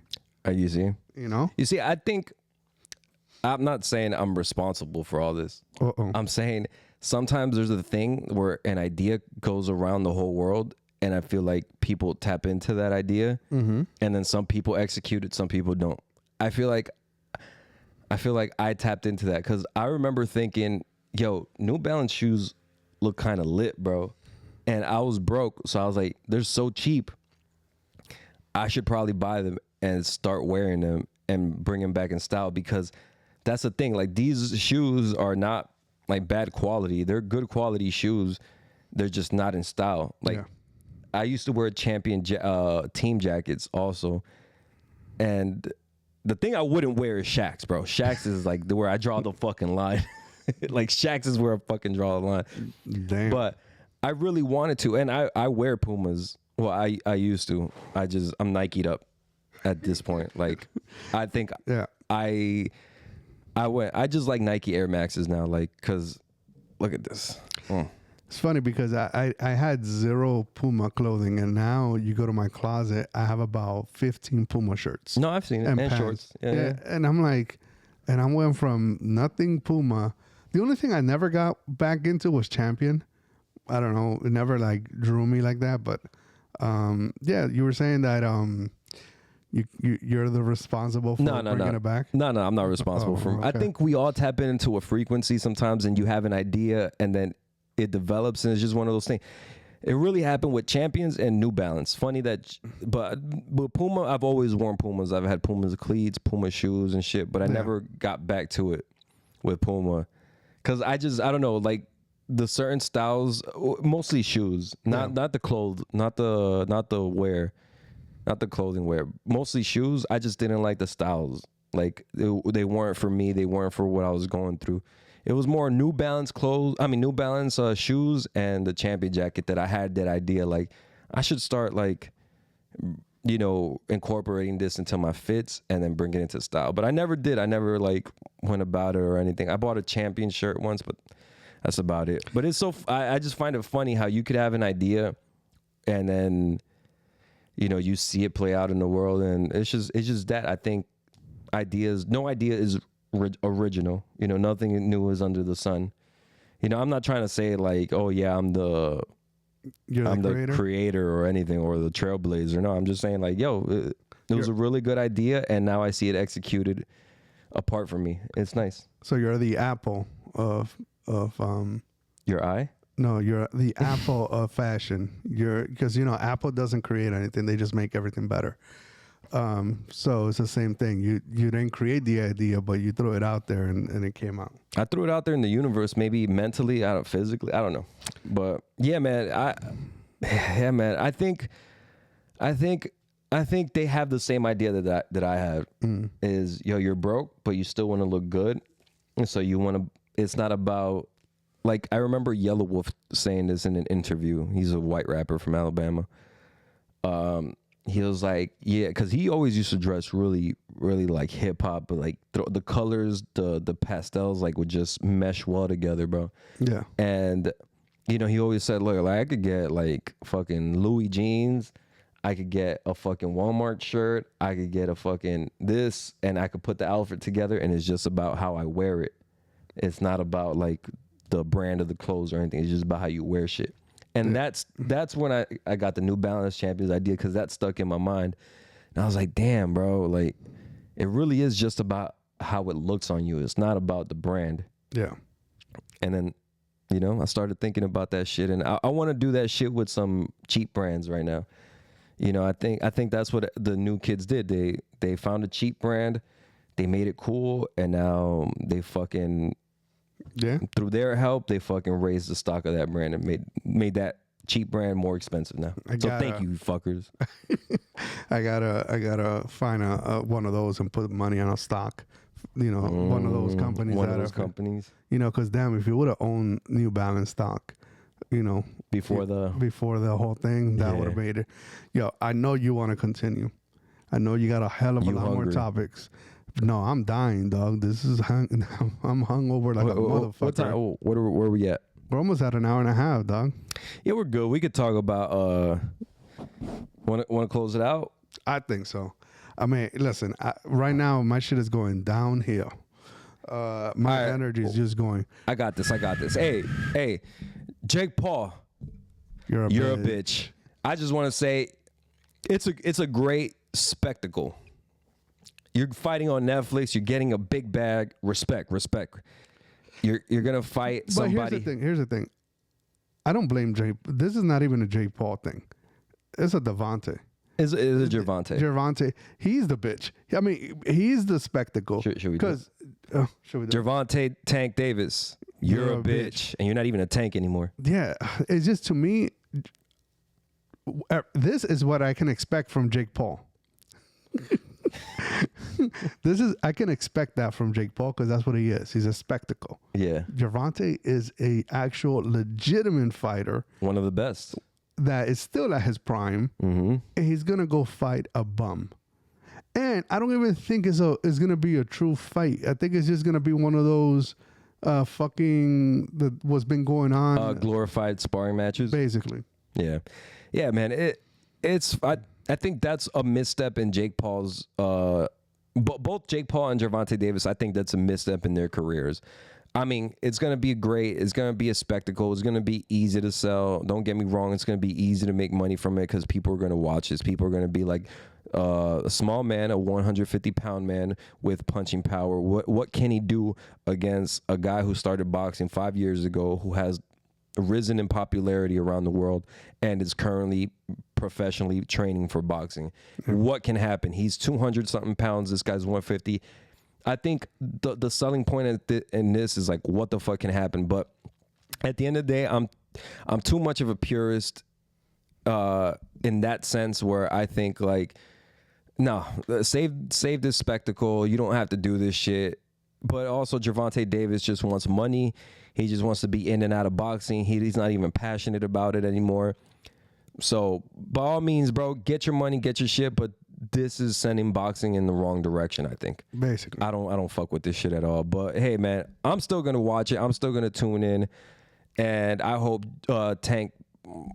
You see? You know? You see, I think, I'm not saying I'm responsible for all this. I'm saying sometimes there's a thing where an idea goes around the whole world, and I feel like people tap into that idea, and then some people execute it, some people don't. I feel like I tapped into that, because I remember thinking, yo, New Balance shoes look kind of lit, bro. And I was broke, so I was like, they're so cheap. I should probably buy them and start wearing them and bring them back in style, because that's the thing. Like, these shoes are not like bad quality. They're good quality shoes. They're just not in style. Like, I used to wear Champion team jackets also. And the thing I wouldn't wear is Shaq's, bro. Shaq's is like where I draw the fucking line. Like, Shaq's is where I fucking draw the line. Damn. But I really wanted to, and I wear Pumas. Well, I used to. I'm Nike'd up at this point. Like, I think I just like Nike Air Maxes now, like, because look at this. It's funny because I had zero Puma clothing, and now you go to my closet, I have about 15 Puma shirts. No, I've seen it. And shorts. Yeah. And I'm like, and I went from nothing Puma. The only thing I never got back into was Champion. I don't know. It never like drew me like that. But yeah, you were saying that you're the responsible for bringing it back? No, I'm not responsible for it. Okay. I think we all tap into a frequency sometimes, and you have an idea, and then it develops, and it's just one of those things. It really happened with Champions and New Balance. Funny that, but Puma, I've always worn Pumas. I've had Puma's cleats, Puma shoes and shit, but I never got back to it with Puma. Cause I don't know, like the certain styles, mostly shoes, not the clothes, not the wear, not the clothing wear, mostly shoes. I just didn't like the styles. Like they weren't for me. They weren't for what I was going through. It was more New Balance New Balance shoes and the Champion jacket that I had that idea. Like, I should start like, you know, incorporating this into my fits and then bring it into style. But I never did. I never like went about it or anything. I bought a Champion shirt once, but that's about it. But it's I just find it funny how you could have an idea and then, you know, you see it play out in the world, and it's just that. I think no idea is original. You know, nothing new is under the sun. You know, I'm not trying to say like, oh yeah, I'm the creator or anything, or the trailblazer. No, I'm just saying like, yo, it was a really good idea, and now I see it executed apart from me. It's nice. So you're the Apple of your eye? No, you're the Apple of fashion. Because, you know, Apple doesn't create anything. They just make everything better. So it's the same thing. You didn't create the idea, but you threw it out there and it came out. I threw it out there in the universe, maybe mentally, physically, I don't know. But yeah, man, I think I think they have the same idea that I have. Is you're broke, but you still want to look good, and so you want to. It's not about like I remember Yellow Wolf saying this in an interview. He's a white rapper from Alabama. He was like, yeah, because he always used to dress really, really like hip hop, but like the colors, the pastels, like would just mesh well together, bro. Yeah. And he always said, look, like I could get like fucking Louis jeans, I could get a fucking Walmart shirt, I could get a fucking this, and I could put the outfit together, and it's just about how I wear it. It's not about like the brand of the clothes or anything. It's just about how you wear shit. And that's when I got the New Balance Champions idea, because that stuck in my mind. And I was like, damn, bro, like it really is just about how it looks on you. It's not about the brand. Yeah. And then, I started thinking about that shit, and I want to do that shit with some cheap brands right now. I think that's what the new kids did. They found a cheap brand, they made it cool, and now they fucking through their help, they fucking raised the stock of that brand and made that cheap brand more expensive now. Thank you, fuckers. I gotta find one of those and put money on a stock. One of those companies. One of those companies. Because damn, if you would have owned New Balance stock, before the whole thing, that would have made it. Yo, I know you want to continue. I know you got a hell of a lot more topics. No, I'm dying, dog. This is I'm hungover like a motherfucker. What time? Where are we at? We're almost at an hour and a half, dog. Yeah, we're good. We could talk about. Want to close it out? I think so. I mean, listen. Right now, my shit is going downhill. My energy is just going. I got this. Hey, Jake Paul, you're a bitch. I just want to say, it's a great spectacle. You're fighting on Netflix. You're getting a big bag. Respect. You're gonna fight somebody. But here's the thing. I don't blame Jake. This is not even a Jake Paul thing. It's a Devontae. It's a Gervonta. Gervonta. He's the bitch. I mean, he's the spectacle. Should we do it? Gervonta Tank Davis. You're a bitch, and you're not even a tank anymore. Yeah, it's just, to me, this is what I can expect from Jake Paul. I can expect that from Jake Paul, because that's what he is. He's a spectacle. Yeah. Gervonta is a actual legitimate fighter. One of the best. That is still at his prime. Mm-hmm. And he's going to go fight a bum. And I don't even think it's going to be a true fight. I think it's just going to be one of those what's been going on. Glorified sparring matches. Basically. Yeah. Yeah, man. I think that's a misstep in Jake Paul's. Both Jake Paul and Gervonta Davis, I think that's a misstep in their careers. I mean, it's going to be great. It's going to be a spectacle. It's going to be easy to sell. Don't get me wrong. It's going to be easy to make money from it, because people are going to watch this. People are going to be like, a small man, a 150-pound man with punching power. What can he do against a guy who started boxing 5 years ago, who has risen in popularity around the world and is currently professionally training for boxing? What can happen? He's 200-something pounds. This guy's 150. I think the selling point in this is like, what the fuck can happen? But at the end of the day, I'm too much of a purist in that sense, where I think like, no, save this spectacle. You don't have to do this shit. But also, Gervonta Davis just wants money. He just wants to be in and out of boxing. He's not even passionate about it anymore. So by all means, bro, get your money, get your shit. But this is sending boxing in the wrong direction, I think. Basically. I don't fuck with this shit at all. But hey, man, I'm still gonna watch it. I'm still gonna tune in, and I hope Tank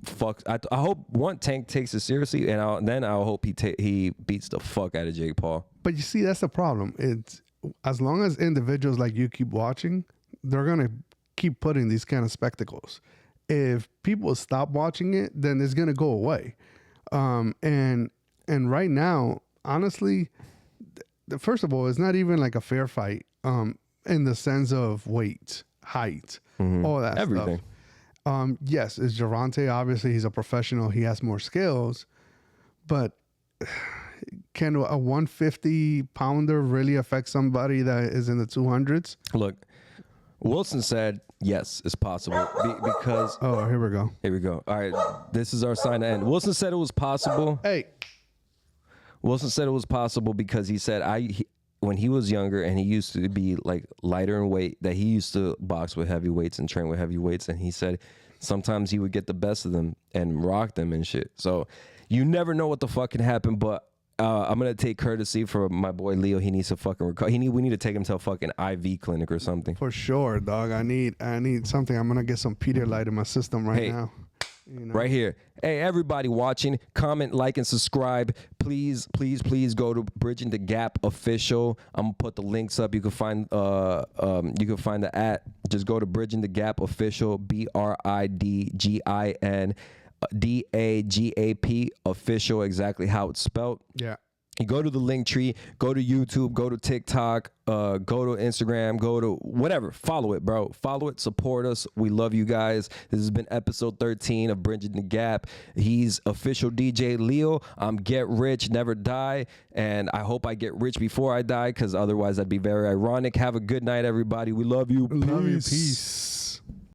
fucks. I hope Tank takes it seriously, and then I'll hope he beats the fuck out of Jake Paul. But you see, that's the problem. It's as long as individuals like you keep watching, they're gonna keep putting these kind of spectacles. If people stop watching it, then it's gonna go away. And right now, honestly, first of all, it's not even like a fair fight in the sense of weight, height, all that everything. Stuff. Yes, it's Gervonta. Obviously, he's a professional. He has more skills. But can a 150-pounder really affect somebody that is in the 200s? Look, Wilson said, yes, it's possible because... Oh, here we go. Here we go. All right, this is our sign to end. Wilson said it was possible. Hey. Wilson said it was possible because he said when he was younger and he used to be like lighter in weight, that he used to box with heavyweights and train with heavyweights, and he said sometimes he would get the best of them and rock them and shit. So you never know what the fuck can happen, but I'm gonna take courtesy for my boy Leo. He needs to fucking recover. We need to take him to a fucking IV clinic or something. For sure, dog. I need something. I'm gonna get some Pedialyte in my system right now. You know? Right here. Hey, everybody watching, comment, like, and subscribe. Please, please, please go to Bridgin the Gap Official. I'm gonna put the links up. You can find the @ Just go to Bridgin the Gap Official. BRIDGIN DAGAP Official. Exactly how it's spelled. Yeah. You go to the link tree, go to YouTube, go to TikTok, go to Instagram, go to whatever. Follow it, bro. Follow it. Support us. We love you guys. This has been episode 13 of Bridgin the Gap. He's official DJ Leo. I'm Get Rich, Never Die. And I hope I get rich before I die, because otherwise that'd be very ironic. Have a good night, everybody. We love you. Love you. Peace.